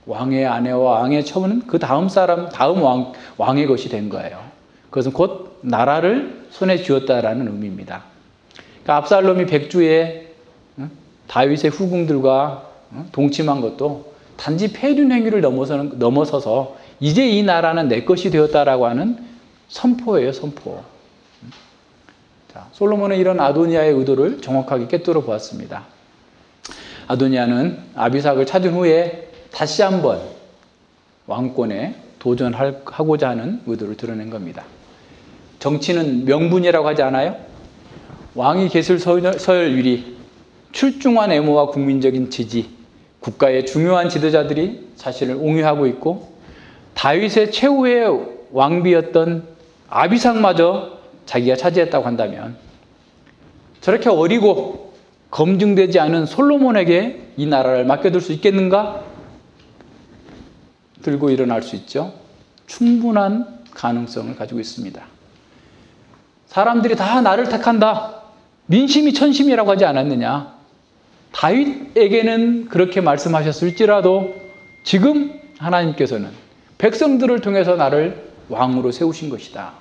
왕의 아내와 왕의 처부는 그 다음 왕의 것이 된 거예요. 그것은 곧 나라를 손에 쥐었다라는 의미입니다. 그러니까 압살롬이 백주에 다윗의 후궁들과 동침한 것도 단지 폐륜 행위를 넘어서서 이제 이 나라는 내 것이 되었다라고 하는 선포예요, 선포. 자, 솔로몬은 이런 아도니아의 의도를 정확하게 꿰뚫어 보았습니다. 아도니아는 아비삭을 찾은 후에 다시 한번 왕권에 도전하고자 하는 의도를 드러낸 겁니다. 정치는 명분이라고 하지 않아요? 왕이 계실 서열유리, 출중한 외모와 국민적인 지지, 국가의 중요한 지도자들이 자신을 옹유하고 있고 다윗의 최후의 왕비였던 아비삭마저 자기가 차지했다고 한다면 저렇게 어리고 검증되지 않은 솔로몬에게 이 나라를 맡겨둘 수 있겠는가? 들고 일어날 수 있죠. 충분한 가능성을 가지고 있습니다. 사람들이 다 나를 택한다. 민심이 천심이라고 하지 않았느냐? 다윗에게는 그렇게 말씀하셨을지라도 지금 하나님께서는 백성들을 통해서 나를 왕으로 세우신 것이다.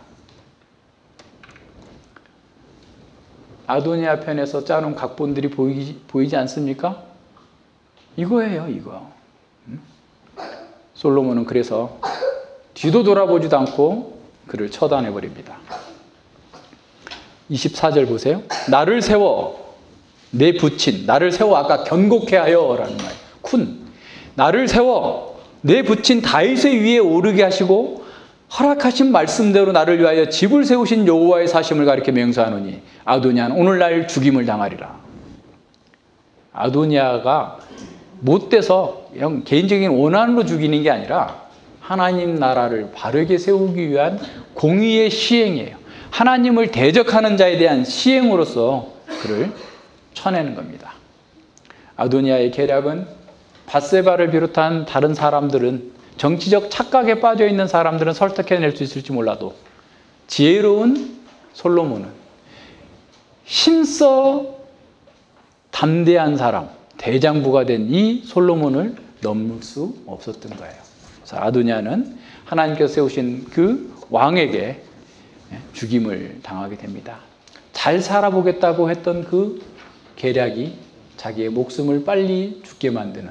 아도니아 편에서 짜놓은 각본들이 보이지 않습니까? 이거예요, 이거. 솔로몬은 그래서 뒤도 돌아보지도 않고 그를 처단해버립니다. 24절 보세요. 나를 세워 내 부친, 나를 세워 아까 견고케 하여 라는 말. 나를 세워 내 부친 다윗의 위에 오르게 하시고 허락하신 말씀대로 나를 위하여 집을 세우신 여호와의 사심을 가리켜 맹세하노니 아도니아는 오늘날 죽임을 당하리라. 아도니아가 못돼서 개인적인 원한으로 죽이는 게 아니라 하나님 나라를 바르게 세우기 위한 공의의 시행이에요. 하나님을 대적하는 자에 대한 시행으로서 그를 쳐내는 겁니다. 아도니아의 계략은 밧세바를 비롯한 다른 사람들은 정치적 착각에 빠져 있는 사람들은 설득해낼 수 있을지 몰라도 지혜로운 솔로몬은 힘써 담대한 사람, 대장부가 된 이 솔로몬을 넘을 수 없었던 거예요. 그래서 아도니아는 하나님께서 세우신 그 왕에게 죽임을 당하게 됩니다. 잘 살아보겠다고 했던 그 계략이 자기의 목숨을 빨리 죽게 만드는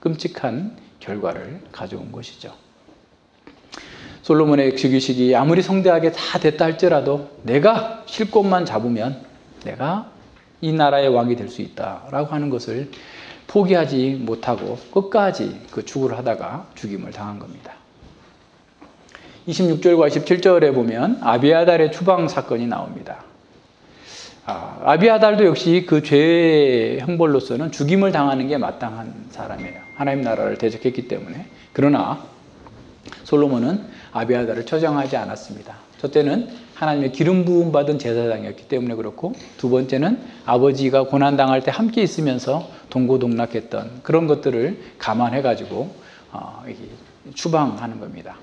끔찍한 결과를 가져온 것이죠. 솔로몬의 즉위식이 아무리 성대하게 다 됐다 할지라도 내가 쉴 곳만 잡으면 내가 이 나라의 왕이 될 수 있다라고 하는 것을 포기하지 못하고 끝까지 그 추구를 하다가 죽임을 당한 겁니다. 26절과 27절에 보면 아비아달의 추방 사건이 나옵니다. 아비아달도 역시 그 죄의 형벌로서는 죽임을 당하는 게 마땅한 사람이에요. 하나님 나라를 대적했기 때문에. 그러나 솔로몬은 아비아달을 처정하지 않았습니다. 첫째는 하나님의 기름 부음 받은 제사장이었기 때문에 그렇고, 두 번째는 아버지가 고난당할 때 함께 있으면서 동고동락했던 그런 것들을 감안해 가지고 추방하는 겁니다.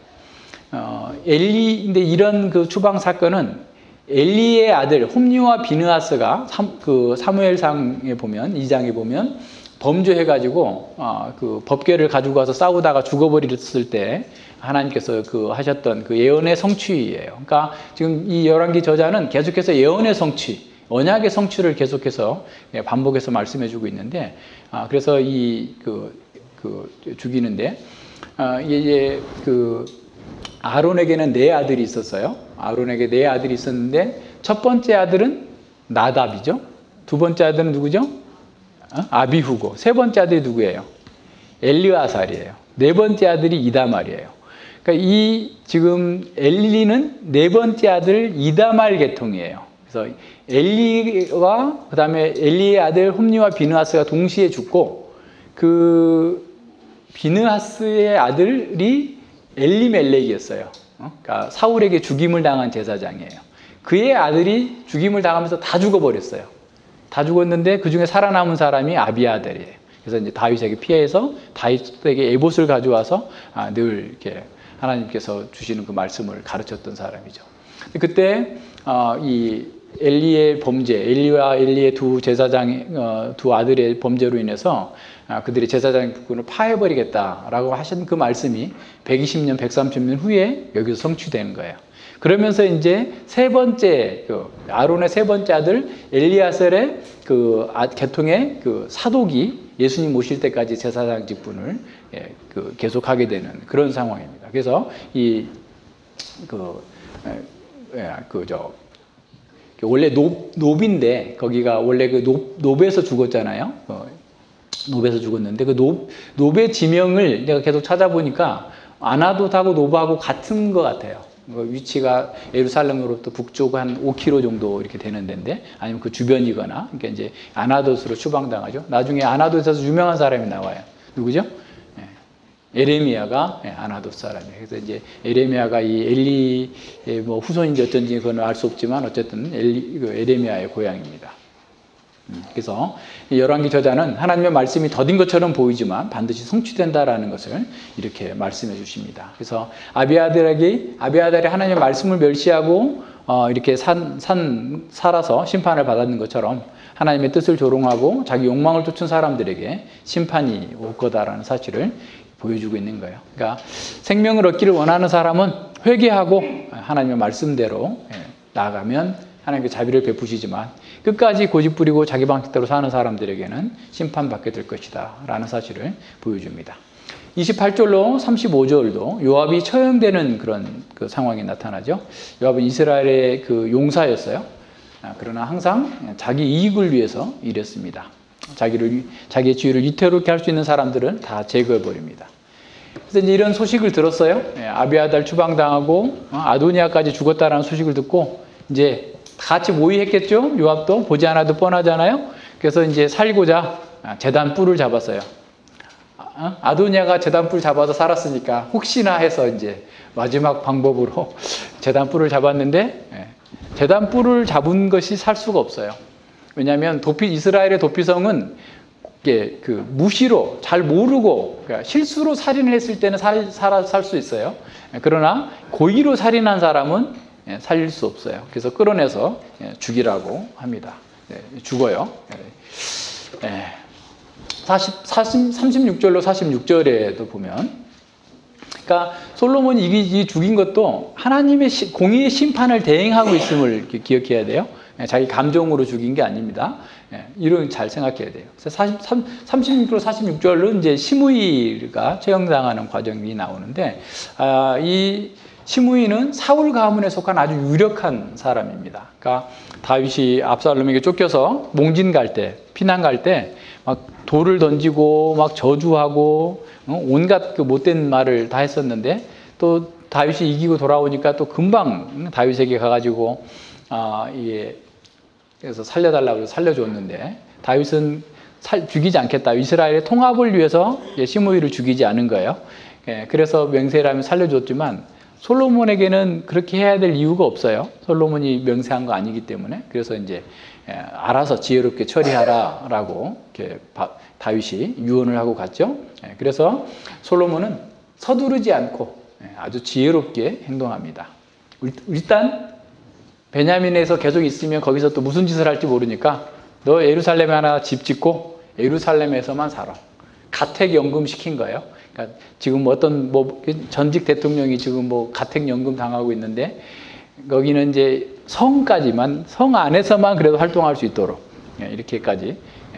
근데 이런 그 추방 사건은 엘리의 아들 홈리와 비느하스가 그 사무엘상에 보면 2장에 보면 범죄해가지고 그 법궤를 가지고 와서 싸우다가 죽어버렸을 때 하나님께서 그 하셨던 그 예언의 성취예요. 그러니까 지금 이 열왕기 저자는 계속해서 예언의 성취, 언약의 성취를 계속해서 반복해서 말씀해주고 있는데, 그래서 죽이는데 이제 그 아론에게는 4아들이 있었어요. 아론에게 4아들이 있었는데 첫 번째 아들은 나답이죠. 두 번째 아들은 누구죠? 아비후고. 세 번째 아들이 누구예요? 엘르아살이에요. 네 번째 아들이 이다말이에요. 그러니까 이 지금 엘리는 네 번째 아들 이다말 계통이에요. 그래서 엘리와 그다음에 엘리의 아들 홈리와 비느하스가 동시에 죽고, 그 비느하스의 아들이 엘리멜렉이었어요. 그러니까 사울에게 죽임을 당한 제사장이에요. 그의 아들이 죽임을 당하면서 다 죽어버렸어요. 다 죽었는데 그 중에 살아남은 사람이 아비아달이에요. 그래서 이제 다윗에게 피해서 다윗에게 에봇을 가져와서 늘 이렇게 하나님께서 주시는 그 말씀을 가르쳤던 사람이죠. 그때 이 엘리의 범죄, 엘리와 엘리의 두 제사장, 두 아들의 범죄로 인해서 그들이 제사장 부군을 파해버리겠다라고 하신 그 말씀이 120년, 130년 후에 여기서 성취되는 거예요. 그러면서 이제 세 번째, 아론의 세 번째 아들 엘리아셀의 그 계통의 그 사독이 예수님 오실 때까지 제사장 직분을 계속하게 되는 그런 상황입니다. 그래서 원래 노비인데 거기가 원래 그 노베에서 죽었잖아요. 노베에서 죽었는데 그 노베 지명을 내가 계속 찾아보니까 아나돗하고 노바하고 같은 것 같아요. 위치가 예루살렘으로부터 북쪽 한 5km 정도 이렇게 되는 데인데, 아니면 그 주변이거나, 그러니까 이제 아나돗으로 추방당하죠. 나중에 아나돗에서 유명한 사람이 나와요. 누구죠? 에레미야가 아나돗 사람이에요. 그래서 이제 에레미야가 이 엘리의 뭐 후손인지 어쩐지 그건 알 수 없지만 어쨌든 에레미야의 고향입니다. 그래서 열왕기 저자는 하나님의 말씀이 더딘 것처럼 보이지만 반드시 성취된다라는 것을 이렇게 말씀해 주십니다. 그래서 아비아달이 하나님의 말씀을 멸시하고 이렇게 살아서 심판을 받았는 것처럼 하나님의 뜻을 조롱하고 자기 욕망을 쫓은 사람들에게 심판이 올 거다라는 사실을 보여주고 있는 거예요. 그러니까 생명을 얻기를 원하는 사람은 회개하고 하나님의 말씀대로 나아가면 하나님께 자비를 베푸시지만, 끝까지 고집부리고 자기 방식대로 사는 사람들에게는 심판받게 될 것이다 라는 사실을 보여줍니다. 28절로 35절도 요압이 처형되는 그런 그 상황이 나타나죠. 요압은 이스라엘의 그 용사였어요. 그러나 항상 자기 이익을 위해서 일했습니다. 자기의 지위를 위태롭게 할 수 있는 사람들은 다 제거해버립니다. 그래서 이제 이런 소식을 들었어요. 아비아달 추방당하고 아도니아까지 죽었다라는 소식을 듣고 이제 같이 모의했겠죠. 요압도 보지 않아도 뻔하잖아요. 그래서 이제 살고자 제단 뿔을 잡았어요. 아도니아가 제단 뿔 잡아서 살았으니까 혹시나 해서 이제 마지막 방법으로 제단 뿔을 잡았는데, 제단 뿔을 잡은 것이 살 수가 없어요. 왜냐하면 이스라엘의 도피성은 그 무시로 잘 모르고, 그러니까 실수로 살인을 했을 때는 살 수 있어요. 그러나 고의로 살인한 사람은 살릴 수 없어요. 그래서 끌어내서 죽이라고 합니다. 죽어요. 36절로 46절에도 보면, 그러니까 솔로몬이 이 죽인 것도 하나님의 공의의 심판을 대행하고 있음을 기억해야 돼요. 자기 감정으로 죽인 게 아닙니다. 이런 잘 생각해야 돼요. 그래서 36절, 46절은 이제 시므이가 처형당하는 과정이 나오는데, 이 시므이는 사울 가문에 속한 아주 유력한 사람입니다. 그러니까 다윗이 압살롬에게 쫓겨서 몽진 갈 때, 피난 갈 때 막 돌을 던지고 막 저주하고 온갖 그 못된 말을 다 했었는데, 또 다윗이 이기고 돌아오니까 또 금방 다윗에게 가가지고 그래서 살려달라고 해서 살려줬는데, 다윗은 죽이지 않겠다. 이스라엘의 통합을 위해서 시므이를 죽이지 않은 거예요. 그래서 맹세를 하면 살려줬지만 솔로몬에게는 그렇게 해야 될 이유가 없어요. 솔로몬이 명세한 거 아니기 때문에. 그래서 이제 알아서 지혜롭게 처리하라라고 이렇게 다윗이 유언을 하고 갔죠. 그래서 솔로몬은 서두르지 않고 아주 지혜롭게 행동합니다. 일단 베냐민에서 계속 있으면 거기서 또 무슨 짓을 할지 모르니까 너 예루살렘에 하나 집 짓고 예루살렘에서만 살아. 가택연금 시킨 거예요. 그러니까 지금 어떤 전직 대통령이 지금 가택연금 당하고 있는데, 거기는 이제 성 안에서만 그래도 활동할 수 있도록 이렇게까지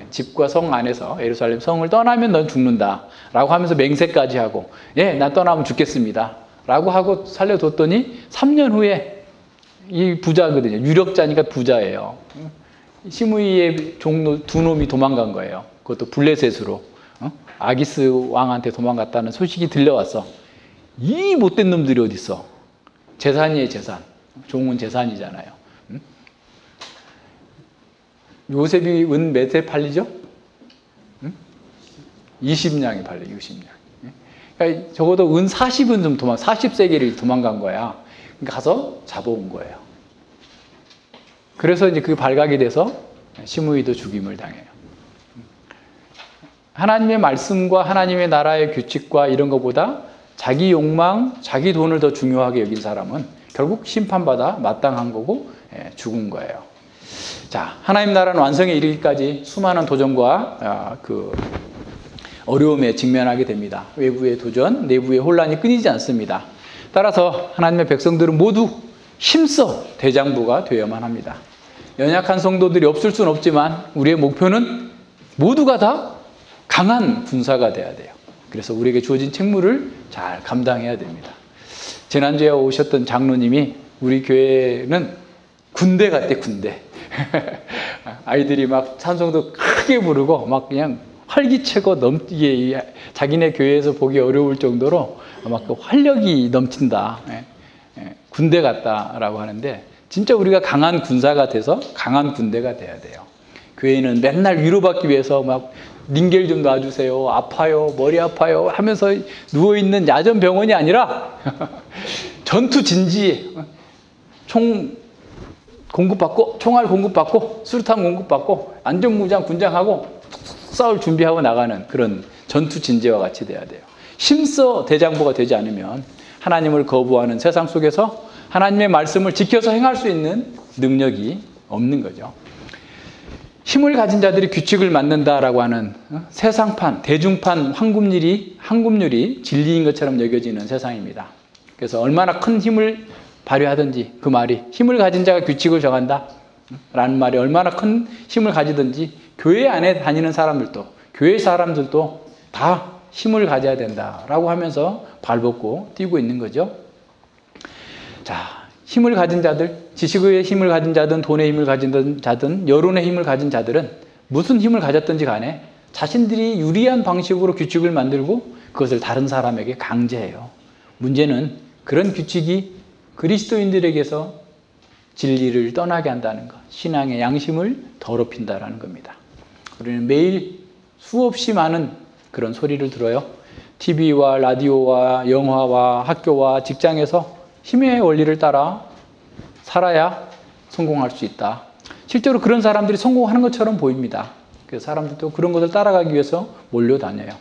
집과 성 안에서 예루살렘 성을 떠나면 넌 죽는다라고 하면서 맹세까지 하고, 난 떠나면 죽겠습니다 라고 하고 살려뒀더니 3년 후에 이 부자거든요. 유력자니까 부자예요. 시므이의 종로 두 놈이 도망간 거예요. 그것도 블레셋으로. 아기스 왕한테 도망갔다는 소식이 들려왔어. 이 못된 놈들이 어딨어. 재산이에요, 재산. 종은 재산이잖아요. 요셉이 은 몇에 팔리죠? 20냥에 팔려요, 20냥. 그러니까 적어도 은 40은 좀 40세기를 도망간 거야. 가서 잡아온 거예요. 그래서 이제 그 발각이 돼서 시므이도 죽임을 당해요. 하나님의 말씀과 하나님의 나라의 규칙과 이런 것보다 자기 욕망, 자기 돈을 더 중요하게 여긴 사람은 결국 심판받아 마땅한 거고 죽은 거예요. 자, 하나님 나라는 완성에 이르기까지 수많은 도전과 그 어려움에 직면하게 됩니다. 외부의 도전, 내부의 혼란이 끊이지 않습니다. 따라서 하나님의 백성들은 모두 힘써 대장부가 되어야만 합니다. 연약한 성도들이 없을 수는 없지만 우리의 목표는 모두가 다 강한 군사가 돼야 돼요. 그래서 우리에게 주어진 책무를 잘 감당해야 됩니다. 지난주에 오셨던 장로님이 우리 교회는 군대 같대, 군대. 아이들이 막 찬송도 크게 부르고 막 그냥 활기차고 넘치게, 자기네 교회에서 보기 어려울 정도로 막 그 활력이 넘친다. 군대 같다라고 하는데, 진짜 우리가 강한 군사가 돼서 강한 군대가 돼야 돼요. 교회는 맨날 위로받기 위해서 막 링겔 좀 놔주세요, 아파요, 머리 아파요 하면서 누워있는 야전 병원이 아니라 전투 진지, 총 공급받고, 총알 공급받고, 수류탄 공급받고, 안전무장 군장하고 싸울 준비하고 나가는 그런 전투 진지와 같이 돼야 돼요. 힘써 대장부가 되지 않으면 하나님을 거부하는 세상 속에서 하나님의 말씀을 지켜서 행할 수 있는 능력이 없는 거죠. 힘을 가진 자들이 규칙을 만든다라고 하는 세상판, 대중판 황금률이 진리인 것처럼 여겨지는 세상입니다. 그래서 얼마나 큰 힘을 발휘하든지, 그 말이 힘을 가진 자가 규칙을 정한다 라는 말이 얼마나 큰 힘을 가지든지, 교회 안에 다니는 사람들도, 교회 사람들도 다 힘을 가져야 된다라고 하면서 발벗고 뛰고 있는 거죠. 자, 힘을 가진 자들, 지식의 힘을 가진 자든 돈의 힘을 가진 자든 여론의 힘을 가진 자들은 무슨 힘을 가졌든지 간에 자신들이 유리한 방식으로 규칙을 만들고 그것을 다른 사람에게 강제해요. 문제는 그런 규칙이 그리스도인들에게서 진리를 떠나게 한다는 것, 신앙의 양심을 더럽힌다는 겁니다. 우리는 매일 수없이 많은 그런 소리를 들어요. TV와 라디오와 영화와 학교와 직장에서 힘의 원리를 따라 살아야 성공할 수 있다. 실제로 그런 사람들이 성공하는 것처럼 보입니다. 그래서 사람들도 그런 것을 따라가기 위해서 몰려다녀요.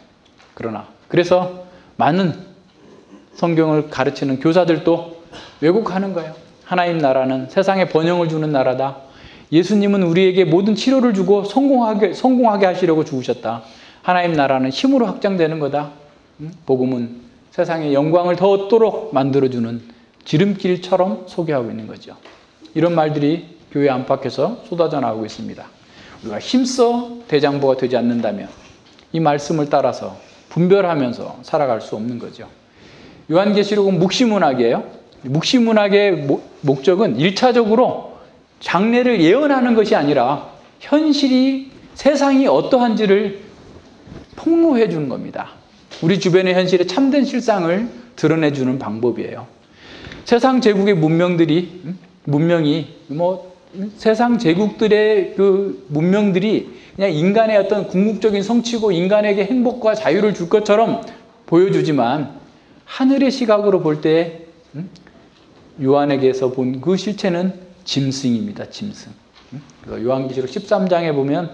그래서 많은 성경을 가르치는 교사들도 왜곡하는 거예요. 하나님 나라는 세상에 번영을 주는 나라다. 예수님은 우리에게 모든 치료를 주고 성공하게 하시려고 죽으셨다. 하나님 나라는 힘으로 확장되는 거다. 복음은 세상의 영광을 더 얻도록 만들어주는 지름길처럼 소개하고 있는 거죠. 이런 말들이 교회 안팎에서 쏟아져 나오고 있습니다. 우리가 힘써 대장부가 되지 않는다면 이 말씀을 따라서 분별하면서 살아갈 수 없는 거죠. 요한계시록은 묵시문학이에요. 묵시문학의 목적은 1차적으로 장래를 예언하는 것이 아니라 현실이 세상이 어떠한지를 폭로해 주는 겁니다. 우리 주변의 현실의 참된 실상을 드러내주는 방법이에요. 세상 제국의 문명이 세상 제국들의 그 문명들이 그냥 인간의 어떤 궁극적인 성취고 인간에게 행복과 자유를 줄 것처럼 보여주지만 하늘의 시각으로 볼 때 요한에게서 본 그 실체는 짐승입니다. 짐승. 요한계시록 13장에 보면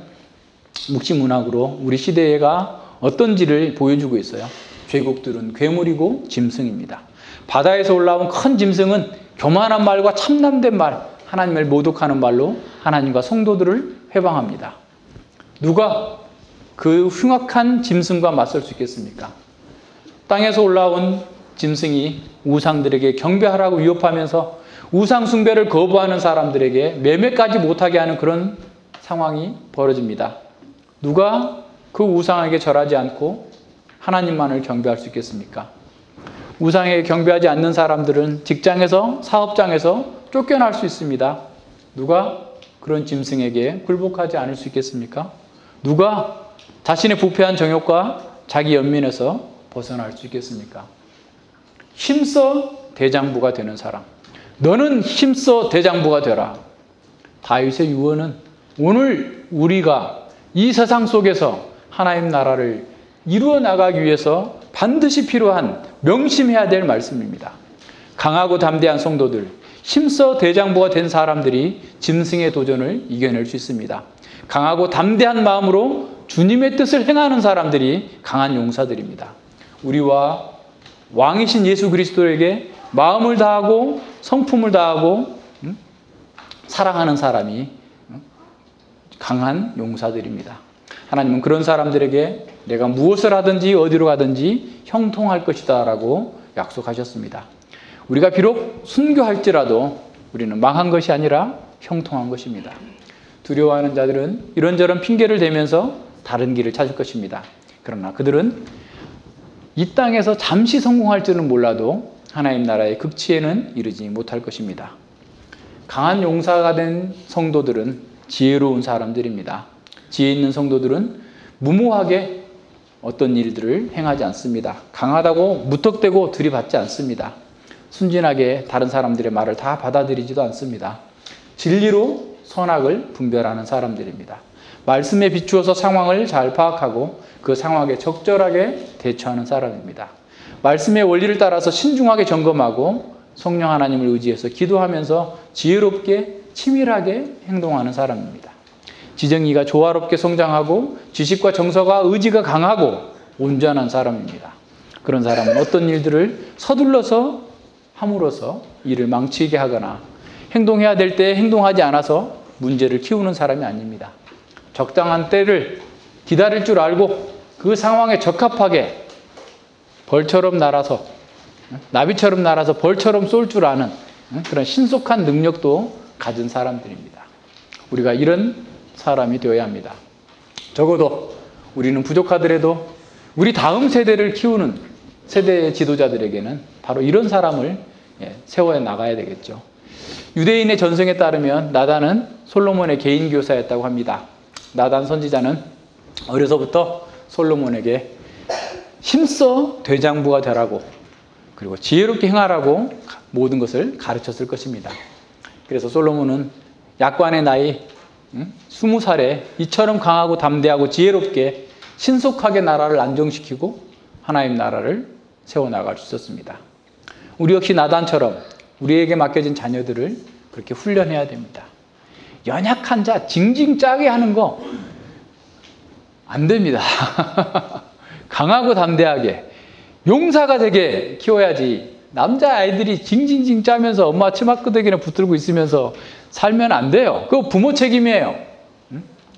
묵시문학으로 우리 시대가 어떤지를 보여주고 있어요. 죄국들은 괴물이고 짐승입니다. 바다에서 올라온 큰 짐승은 교만한 말과 참남된 말, 하나님을 모독하는 말로 하나님과 성도들을 회방합니다. 누가 그 흉악한 짐승과 맞설 수 있겠습니까? 땅에서 올라온 짐승이 우상들에게 경배하라고 위협하면서 우상 숭배를 거부하는 사람들에게 매매까지 못하게 하는 그런 상황이 벌어집니다. 누가 그 우상에게 절하지 않고 하나님만을 경배할 수 있겠습니까? 우상에게 경배하지 않는 사람들은 직장에서, 사업장에서 쫓겨날 수 있습니다. 누가 그런 짐승에게 굴복하지 않을 수 있겠습니까? 누가 자신의 부패한 정욕과 자기 연민에서 벗어날 수 있겠습니까? 힘써 대장부가 되는 사람. 너는 힘써 대장부가 되라. 다윗의 유언은 오늘 우리가 이 세상 속에서 하나님 나라를 이루어 나가기 위해서 반드시 필요한 명심해야 될 말씀입니다. 강하고 담대한 성도들, 힘써 대장부가 된 사람들이 짐승의 도전을 이겨낼 수 있습니다. 강하고 담대한 마음으로 주님의 뜻을 행하는 사람들이 강한 용사들입니다. 우리와 왕이신 예수 그리스도에게 마음을 다하고 성품을 다하고 사랑하는 사람이 강한 용사들입니다. 하나님은 그런 사람들에게 내가 무엇을 하든지 어디로 가든지 형통할 것이다 라고 약속하셨습니다. 우리가 비록 순교할지라도 우리는 망한 것이 아니라 형통한 것입니다. 두려워하는 자들은 이런저런 핑계를 대면서 다른 길을 찾을 것입니다. 그러나 그들은 이 땅에서 잠시 성공할지는 몰라도 하나님 나라의 극치에는 이르지 못할 것입니다. 강한 용사가 된 성도들은 지혜로운 사람들입니다. 지혜 있는 성도들은 무모하게 어떤 일들을 행하지 않습니다. 강하다고 무턱대고 들이받지 않습니다. 순진하게 다른 사람들의 말을 다 받아들이지도 않습니다. 진리로 선악을 분별하는 사람들입니다. 말씀에 비추어서 상황을 잘 파악하고 그 상황에 적절하게 대처하는 사람입니다. 말씀의 원리를 따라서 신중하게 점검하고 성령 하나님을 의지해서 기도하면서 지혜롭게 치밀하게 행동하는 사람입니다. 지정이가 조화롭게 성장하고 지식과 정서가 의지가 강하고 온전한 사람입니다. 그런 사람은 어떤 일들을 서둘러서 함으로써 일을 망치게 하거나 행동해야 될 때 행동하지 않아서 문제를 키우는 사람이 아닙니다. 적당한 때를 기다릴 줄 알고 그 상황에 적합하게 벌처럼 날아서 나비처럼 날아서 벌처럼 쏠 줄 아는 그런 신속한 능력도 가진 사람들입니다. 우리가 이런 사람이 되어야 합니다. 적어도 우리는 부족하더라도 우리 다음 세대를 키우는 세대의 지도자들에게는 바로 이런 사람을 세워 나가야 되겠죠. 유대인의 전승에 따르면 나단은 솔로몬의 개인 교사였다고 합니다. 나단 선지자는 어려서부터 솔로몬에게 힘써 대장부가 되라고 그리고 지혜롭게 행하라고 모든 것을 가르쳤을 것입니다. 그래서 솔로몬은 약관의 나이 20살에 이처럼 강하고 담대하고 지혜롭게 신속하게 나라를 안정시키고 하나님 나라를 세워나갈 수 있었습니다. 우리 역시 나단처럼 우리에게 맡겨진 자녀들을 그렇게 훈련해야 됩니다. 연약한 자 징징 짜게 하는 거 안 됩니다. 강하고 담대하게 용사가 되게 키워야지 남자아이들이 징징징 짜면서 엄마 치마끄덕이나 붙들고 있으면서 살면 안 돼요. 그거 부모 책임이에요.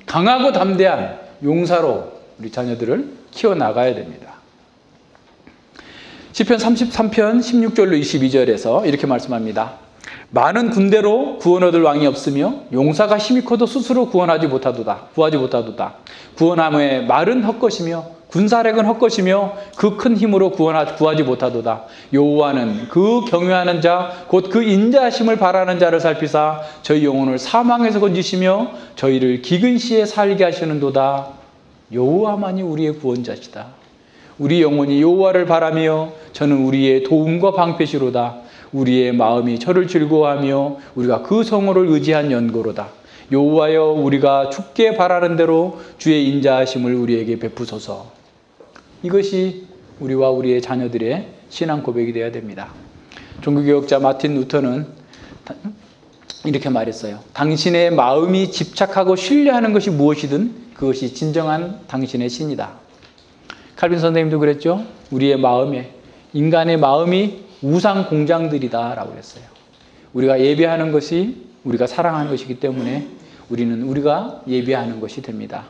강하고 담대한 용사로 우리 자녀들을 키워나가야 됩니다. 시편 33편 16절로 22절에서 이렇게 말씀합니다. 많은 군대로 구원 얻을 왕이 없으며 용사가 힘이 커도 스스로 구하지 못하도다. 구원함의 말은 헛것이며 군사력은 헛것이며 그 큰 힘으로 구하지 못하도다. 여호와는 그 경외하는 자 곧 그 인자하심을 바라는 자를 살피사 저희 영혼을 사망에서 건지시며 저희를 기근 시에 살게 하시는도다. 여호와만이 우리의 구원자시다. 우리 영혼이 여호와를 바라며 저는 우리의 도움과 방패시로다. 우리의 마음이 저를 즐거워하며 우리가 그 성호를 의지한 연고로다. 여호와여 우리가 죽게 바라는 대로 주의 인자하심을 우리에게 베푸소서. 이것이 우리와 우리의 자녀들의 신앙 고백이 되어야 됩니다. 종교개혁자 마틴 루터는 이렇게 말했어요. 당신의 마음이 집착하고 신뢰하는 것이 무엇이든 그것이 진정한 당신의 신이다. 칼빈 선생님도 그랬죠. 우리의 마음에, 인간의 마음이 우상 공장들이다 라고 그랬어요. 우리가 예배하는 것이 우리가 사랑하는 것이기 때문에 우리가 예배하는 것이 됩니다.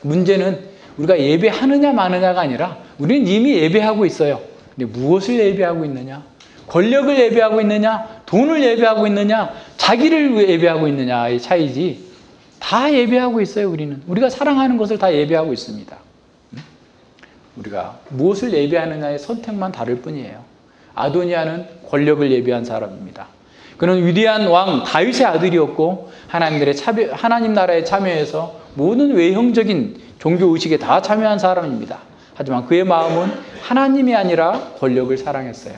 문제는 우리가 예배하느냐 마느냐가 아니라 우리는 이미 예배하고 있어요. 근데 무엇을 예배하고 있느냐? 권력을 예배하고 있느냐? 돈을 예배하고 있느냐? 자기를 예배하고 있느냐의 차이지. 다 예배하고 있어요. 우리가 사랑하는 것을 다 예배하고 있습니다. 우리가 무엇을 예배하느냐의 선택만 다를 뿐이에요. 아도니아는 권력을 예배한 사람입니다. 그는 위대한 왕 다윗의 아들이었고 하나님 나라에 참여해서 모든 외형적인 종교의식에 다 참여한 사람입니다. 하지만 그의 마음은 하나님이 아니라 권력을 사랑했어요.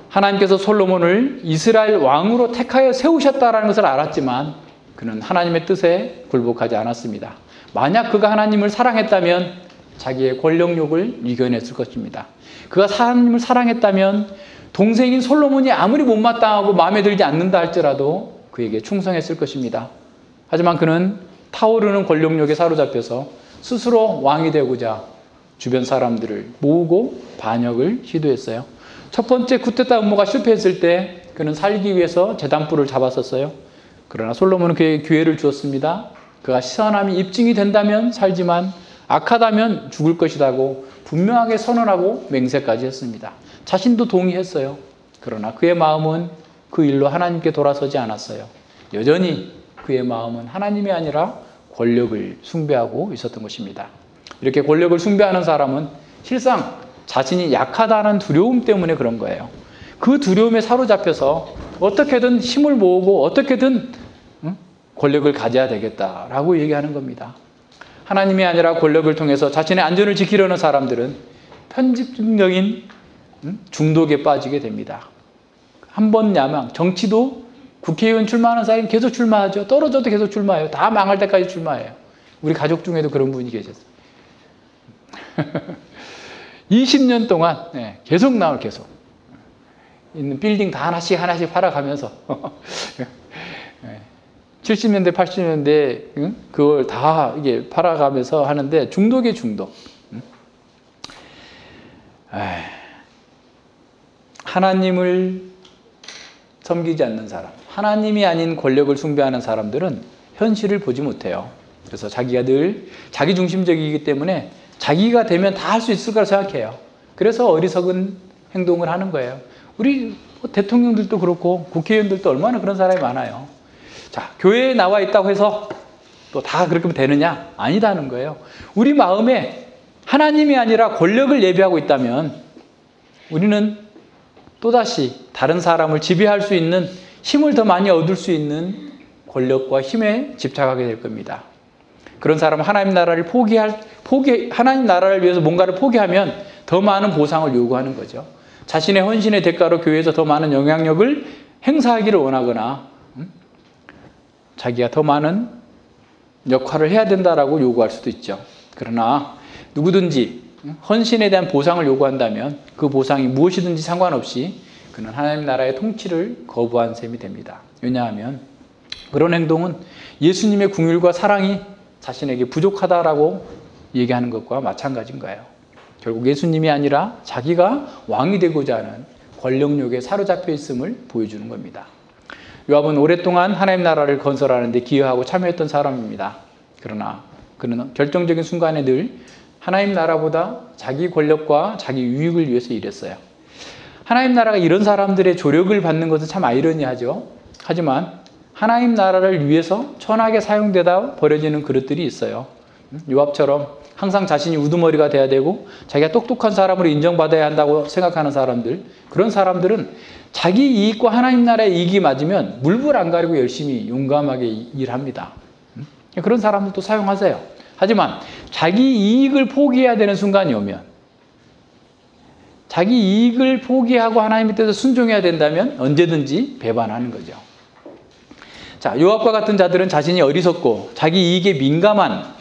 하나님께서 솔로몬을 이스라엘 왕으로 택하여 세우셨다는 것을 알았지만 그는 하나님의 뜻에 굴복하지 않았습니다. 만약 그가 하나님을 사랑했다면 자기의 권력욕을 이겨냈을 것입니다. 그가 하나님을 사랑했다면 동생인 솔로몬이 아무리 못마땅하고 마음에 들지 않는다 할지라도 그에게 충성했을 것입니다. 하지만 그는 타오르는 권력욕에 사로잡혀서 스스로 왕이 되고자 주변 사람들을 모으고 반역을 시도했어요. 첫 번째 쿠데타 음모가 실패했을 때 그는 살기 위해서 제단불을 잡았었어요. 그러나 솔로몬은 그에게 기회를 주었습니다. 그가 선함이 입증이 된다면 살지만 악하다면 죽을 것이라고 분명하게 선언하고 맹세까지 했습니다. 자신도 동의했어요. 그러나 그의 마음은 그 일로 하나님께 돌아서지 않았어요. 여전히 그의 마음은 하나님이 아니라 권력을 숭배하고 있었던 것입니다. 이렇게 권력을 숭배하는 사람은 실상 자신이 약하다는 두려움 때문에 그런 거예요. 그 두려움에 사로잡혀서 어떻게든 힘을 모으고 어떻게든 권력을 가져야 되겠다라고 얘기하는 겁니다. 하나님이 아니라 권력을 통해서 자신의 안전을 지키려는 사람들은 편집적인 중독에 빠지게 됩니다. 한 번 야망, 정치도 국회의원 출마하는 사람이 계속 출마하죠. 떨어져도 계속 출마해요. 다 망할 때까지 출마해요. 우리 가족 중에도 그런 분이 계셨어요. 20년 동안 계속 계속. 있는 빌딩 다 하나씩 팔아가면서 70년대, 80년대 그걸 다 이게 팔아가면서 하는데 중독의 중독. 하나님을 섬기지 않는 사람, 하나님이 아닌 권력을 숭배하는 사람들은 현실을 보지 못해요. 그래서 자기가 늘 자기중심적이기 때문에 자기가 되면 다 할 수 있을 거라 생각해요. 그래서 어리석은 행동을 하는 거예요. 우리 대통령들도 그렇고 국회의원들도 얼마나 그런 사람이 많아요. 자, 교회에 나와 있다고 해서 또 다 그렇게 되느냐? 아니다는 거예요. 우리 마음에 하나님이 아니라 권력을 예배하고 있다면 우리는 또다시 다른 사람을 지배할 수 있는 힘을 더 많이 얻을 수 있는 권력과 힘에 집착하게 될 겁니다. 그런 사람은 하나님 나라를 하나님 나라를 위해서 뭔가를 포기하면 더 많은 보상을 요구하는 거죠. 자신의 헌신의 대가로 교회에서 더 많은 영향력을 행사하기를 원하거나 자기가 더 많은 역할을 해야 된다라고 요구할 수도 있죠. 그러나 누구든지 헌신에 대한 보상을 요구한다면 그 보상이 무엇이든지 상관없이 그는 하나님 나라의 통치를 거부한 셈이 됩니다. 왜냐하면 그런 행동은 예수님의 긍휼과 사랑이 자신에게 부족하다라고 얘기하는 것과 마찬가지인 거예요. 결국 예수님이 아니라 자기가 왕이 되고자 하는 권력욕에 사로잡혀 있음을 보여주는 겁니다. 요압은 오랫동안 하나님 나라를 건설하는 데 기여하고 참여했던 사람입니다. 그러나 그는 결정적인 순간에 늘 하나님 나라보다 자기 권력과 자기 유익을 위해서 일했어요. 하나님 나라가 이런 사람들의 조력을 받는 것은 참 아이러니하죠. 하지만 하나님 나라를 위해서 천하게 사용되다 버려지는 그릇들이 있어요. 요압처럼 항상 자신이 우두머리가 돼야 되고 자기가 똑똑한 사람으로 인정받아야 한다고 생각하는 사람들, 그런 사람들은 자기 이익과 하나님 나라의 이익이 맞으면 물불 안 가리고 열심히 용감하게 일합니다. 그런 사람들도 사용하세요. 하지만 자기 이익을 포기해야 되는 순간이 오면, 자기 이익을 포기하고 하나님의 뜻에 순종해야 된다면 언제든지 배반하는 거죠. 자, 요압과 같은 자들은 자신이 어리석고 자기 이익에 민감한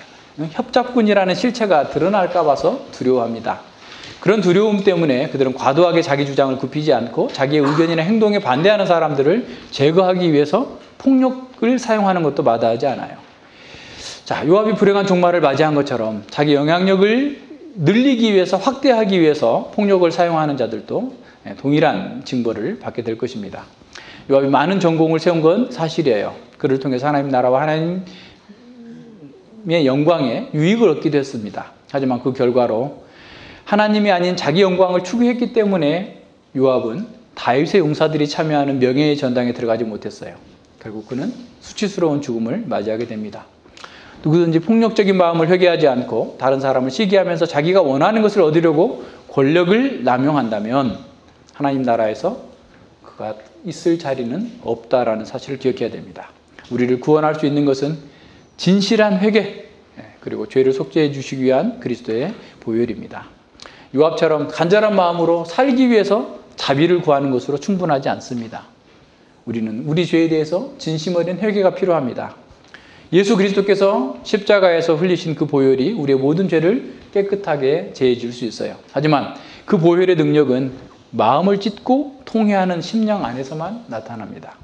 협잡꾼이라는 실체가 드러날까 봐서 두려워합니다. 그런 두려움 때문에 그들은 과도하게 자기 주장을 굽히지 않고 자기의 의견이나 행동에 반대하는 사람들을 제거하기 위해서 폭력을 사용하는 것도 마다하지 않아요. 자, 요압이 불행한 종말을 맞이한 것처럼 자기 영향력을 늘리기 위해서, 확대하기 위해서 폭력을 사용하는 자들도 동일한 징벌을 받게 될 것입니다. 요압이 많은 전공을 세운 건 사실이에요. 그를 통해서 하나님 나라와 하나님의 영광에 유익을 얻기도 했습니다. 하지만 그 결과로 하나님이 아닌 자기 영광을 추구했기 때문에 요압은 다윗의 용사들이 참여하는 명예의 전당에 들어가지 못했어요. 결국 그는 수치스러운 죽음을 맞이하게 됩니다. 누구든지 폭력적인 마음을 회개하지 않고 다른 사람을 시기하면서 자기가 원하는 것을 얻으려고 권력을 남용한다면 하나님 나라에서 그가 있을 자리는 없다라는 사실을 기억해야 됩니다. 우리를 구원할 수 있는 것은 진실한 회개, 그리고 죄를 속죄해 주시기 위한 그리스도의 보혈입니다. 요압처럼 간절한 마음으로 살기 위해서 자비를 구하는 것으로 충분하지 않습니다. 우리는 우리 죄에 대해서 진심 어린 회개가 필요합니다. 예수 그리스도께서 십자가에서 흘리신 그 보혈이 우리의 모든 죄를 깨끗하게 제해 줄 수 있어요. 하지만 그 보혈의 능력은 마음을 찢고 통회하는 심령 안에서만 나타납니다.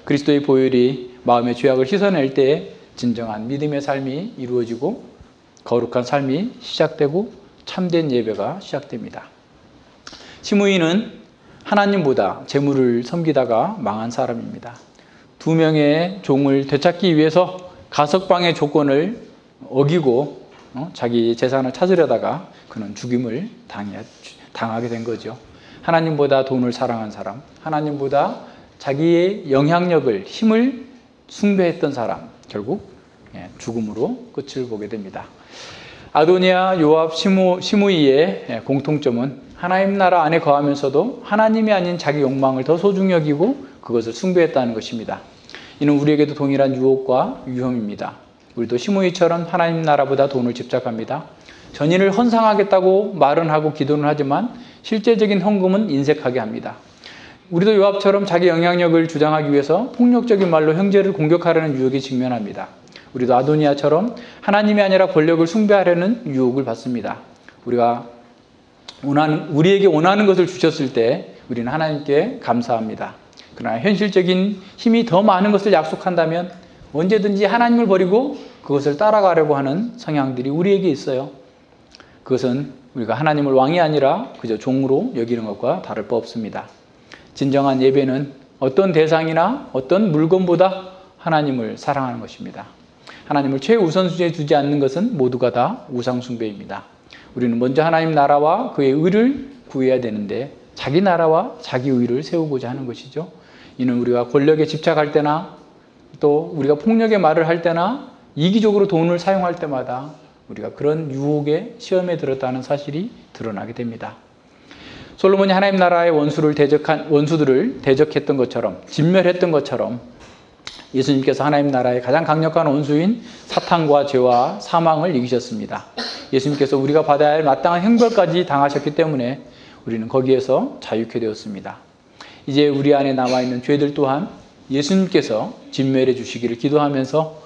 그리스도의 보혈이 마음의 죄악을 씻어낼 때에 진정한 믿음의 삶이 이루어지고 거룩한 삶이 시작되고 참된 예배가 시작됩니다. 시므이는 하나님보다 재물을 섬기다가 망한 사람입니다. 2명의 종을 되찾기 위해서 가석방의 조건을 어기고 자기 재산을 찾으려다가 그는 죽임을 당하게 된 거죠. 하나님보다 돈을 사랑한 사람, 하나님보다 자기의 영향력을, 힘을 숭배했던 사람, 결국 죽음으로 끝을 보게 됩니다. 아도니아, 요압, 시므이의 공통점은 하나님 나라 안에 거하면서도 하나님이 아닌 자기 욕망을 더 소중히 여기고 그것을 숭배했다는 것입니다. 이는 우리에게도 동일한 유혹과 위험입니다. 우리도 시므이처럼 하나님 나라보다 돈을 집착합니다. 전인을 헌상하겠다고 말은 하고 기도는 하지만 실제적인 헌금은 인색하게 합니다. 우리도 요압처럼 자기 영향력을 주장하기 위해서 폭력적인 말로 형제를 공격하려는 유혹에 직면합니다. 우리도 아도니아처럼 하나님이 아니라 권력을 숭배하려는 유혹을 받습니다. 우리에게 원하는 것을 주셨을 때 우리는 하나님께 감사합니다. 그러나 현실적인 힘이 더 많은 것을 약속한다면 언제든지 하나님을 버리고 그것을 따라가려고 하는 성향들이 우리에게 있어요. 그것은 우리가 하나님을 왕이 아니라 그저 종으로 여기는 것과 다를 바 없습니다. 진정한 예배는 어떤 대상이나 어떤 물건보다 하나님을 사랑하는 것입니다. 하나님을 최우선순위에 두지 않는 것은 모두가 다 우상숭배입니다. 우리는 먼저 하나님 나라와 그의 의를 구해야 되는데 자기 나라와 자기 의를 세우고자 하는 것이죠. 이는 우리가 권력에 집착할 때나 또 우리가 폭력의 말을 할 때나 이기적으로 돈을 사용할 때마다 우리가 그런 유혹의 시험에 들었다는 사실이 드러나게 됩니다. 솔로몬이 하나님 나라의 원수들을 대적했던 것처럼, 진멸했던 것처럼 예수님께서 하나님 나라의 가장 강력한 원수인 사탄과 죄와 사망을 이기셨습니다. 예수님께서 우리가 받아야 할 마땅한 형벌까지 당하셨기 때문에 우리는 거기에서 자유케 되었습니다. 이제 우리 안에 남아있는 죄들 또한 예수님께서 진멸해 주시기를 기도하면서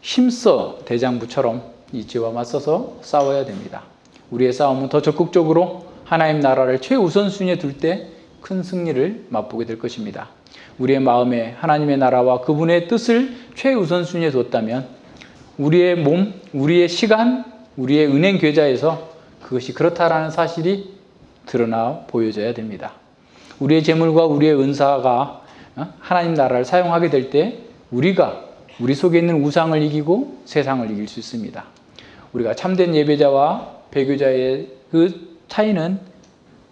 힘써 대장부처럼 이 죄와 맞서서 싸워야 됩니다. 우리의 싸움은 더 적극적으로 하나님 나라를 최우선순위에 둘 때 큰 승리를 맛보게 될 것입니다. 우리의 마음에 하나님의 나라와 그분의 뜻을 최우선순위에 뒀다면 우리의 몸, 우리의 시간, 우리의 은행 계좌에서 그것이 그렇다라는 사실이 드러나 보여져야 됩니다. 우리의 재물과 우리의 은사가 하나님 나라를 사용하게 될 때 우리가 우리 속에 있는 우상을 이기고 세상을 이길 수 있습니다. 우리가 참된 예배자와 배교자의 그 차이는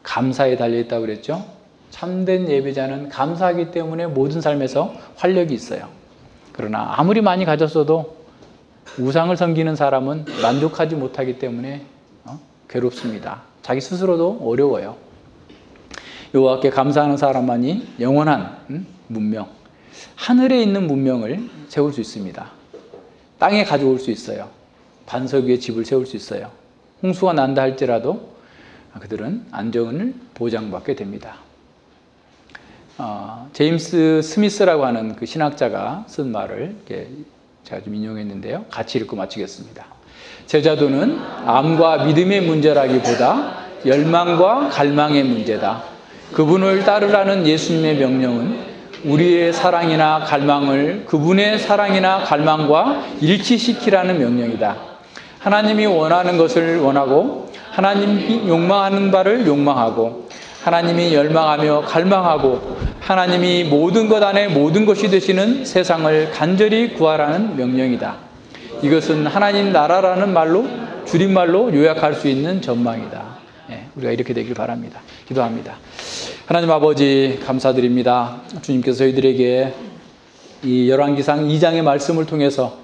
감사에 달려있다고 그랬죠. 참된 예배자는 감사하기 때문에 모든 삶에서 활력이 있어요. 그러나 아무리 많이 가졌어도 우상을 섬기는 사람은 만족하지 못하기 때문에 괴롭습니다. 자기 스스로도 어려워요. 여호와께 감사하는 사람만이 영원한 문명, 하늘에 있는 문명을 세울 수 있습니다. 땅에 가져올 수 있어요. 반석 위에 집을 세울 수 있어요. 홍수가 난다 할지라도 그들은 안전을 보장받게 됩니다. 제임스 스미스라고 하는 그 신학자가 쓴 말을 제가 좀 인용했는데요. 같이 읽고 마치겠습니다. 제자도는 암과 믿음의 문제라기보다 열망과 갈망의 문제다. 그분을 따르라는 예수님의 명령은 우리의 사랑이나 갈망을 그분의 사랑이나 갈망과 일치시키라는 명령이다. 하나님이 원하는 것을 원하고 하나님이 욕망하는 바를 욕망하고 하나님이 열망하며 갈망하고 하나님이 모든 것 안에 모든 것이 되시는 세상을 간절히 구하라는 명령이다. 이것은 하나님 나라라는 말로 줄임말로 요약할 수 있는 전망이다. 우리가 이렇게 되길 바랍니다. 기도합니다. 하나님 아버지 감사드립니다. 주님께서 저희들에게 이 열왕기상 2장의 말씀을 통해서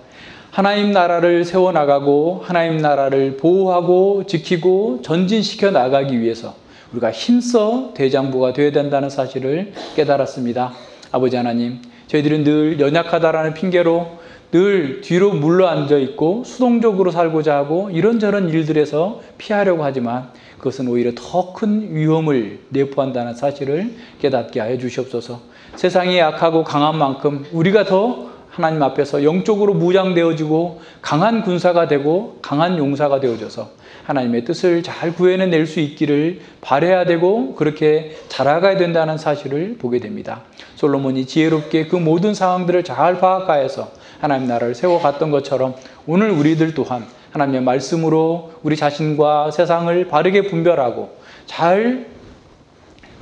하나님 나라를 세워나가고 하나님 나라를 보호하고 지키고 전진시켜 나가기 위해서 우리가 힘써 대장부가 되어야 된다는 사실을 깨달았습니다. 아버지 하나님, 저희들은 늘 연약하다라는 핑계로 늘 뒤로 물러앉아 있고 수동적으로 살고자 하고 이런저런 일들에서 피하려고 하지만 그것은 오히려 더 큰 위험을 내포한다는 사실을 깨닫게 하여 주시옵소서. 세상이 약하고 강한 만큼 우리가 더 하나님 앞에서 영적으로 무장되어지고 강한 군사가 되고 강한 용사가 되어져서 하나님의 뜻을 잘 구해낼 수 있기를 바라야 되고 그렇게 자라가야 된다는 사실을 보게 됩니다. 솔로몬이 지혜롭게 그 모든 상황들을 잘 파악하여서 하나님 나라를 세워갔던 것처럼 오늘 우리들 또한 하나님의 말씀으로 우리 자신과 세상을 바르게 분별하고 잘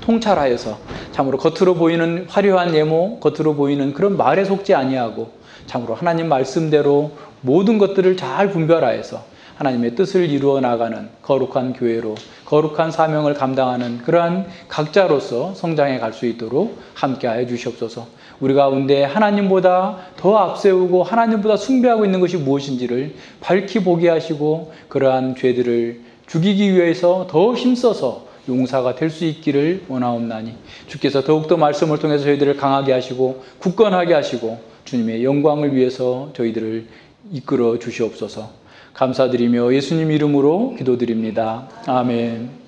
통찰하여서 참으로 겉으로 보이는 화려한 예모, 겉으로 보이는 그런 말에 속지 아니하고 참으로 하나님 말씀대로 모든 것들을 잘 분별하여서 하나님의 뜻을 이루어 나가는 거룩한 교회로 거룩한 사명을 감당하는 그러한 각자로서 성장해 갈 수 있도록 함께하여 주시옵소서. 우리 가운데 하나님보다 더 앞세우고 하나님보다 숭배하고 있는 것이 무엇인지를 밝히 보게 하시고 그러한 죄들을 죽이기 위해서 더 힘써서 용사가 될 수 있기를 원하옵나니 주께서 더욱더 말씀을 통해서 저희들을 강하게 하시고 굳건하게 하시고 주님의 영광을 위해서 저희들을 이끌어 주시옵소서. 감사드리며 예수님 이름으로 기도드립니다. 아멘.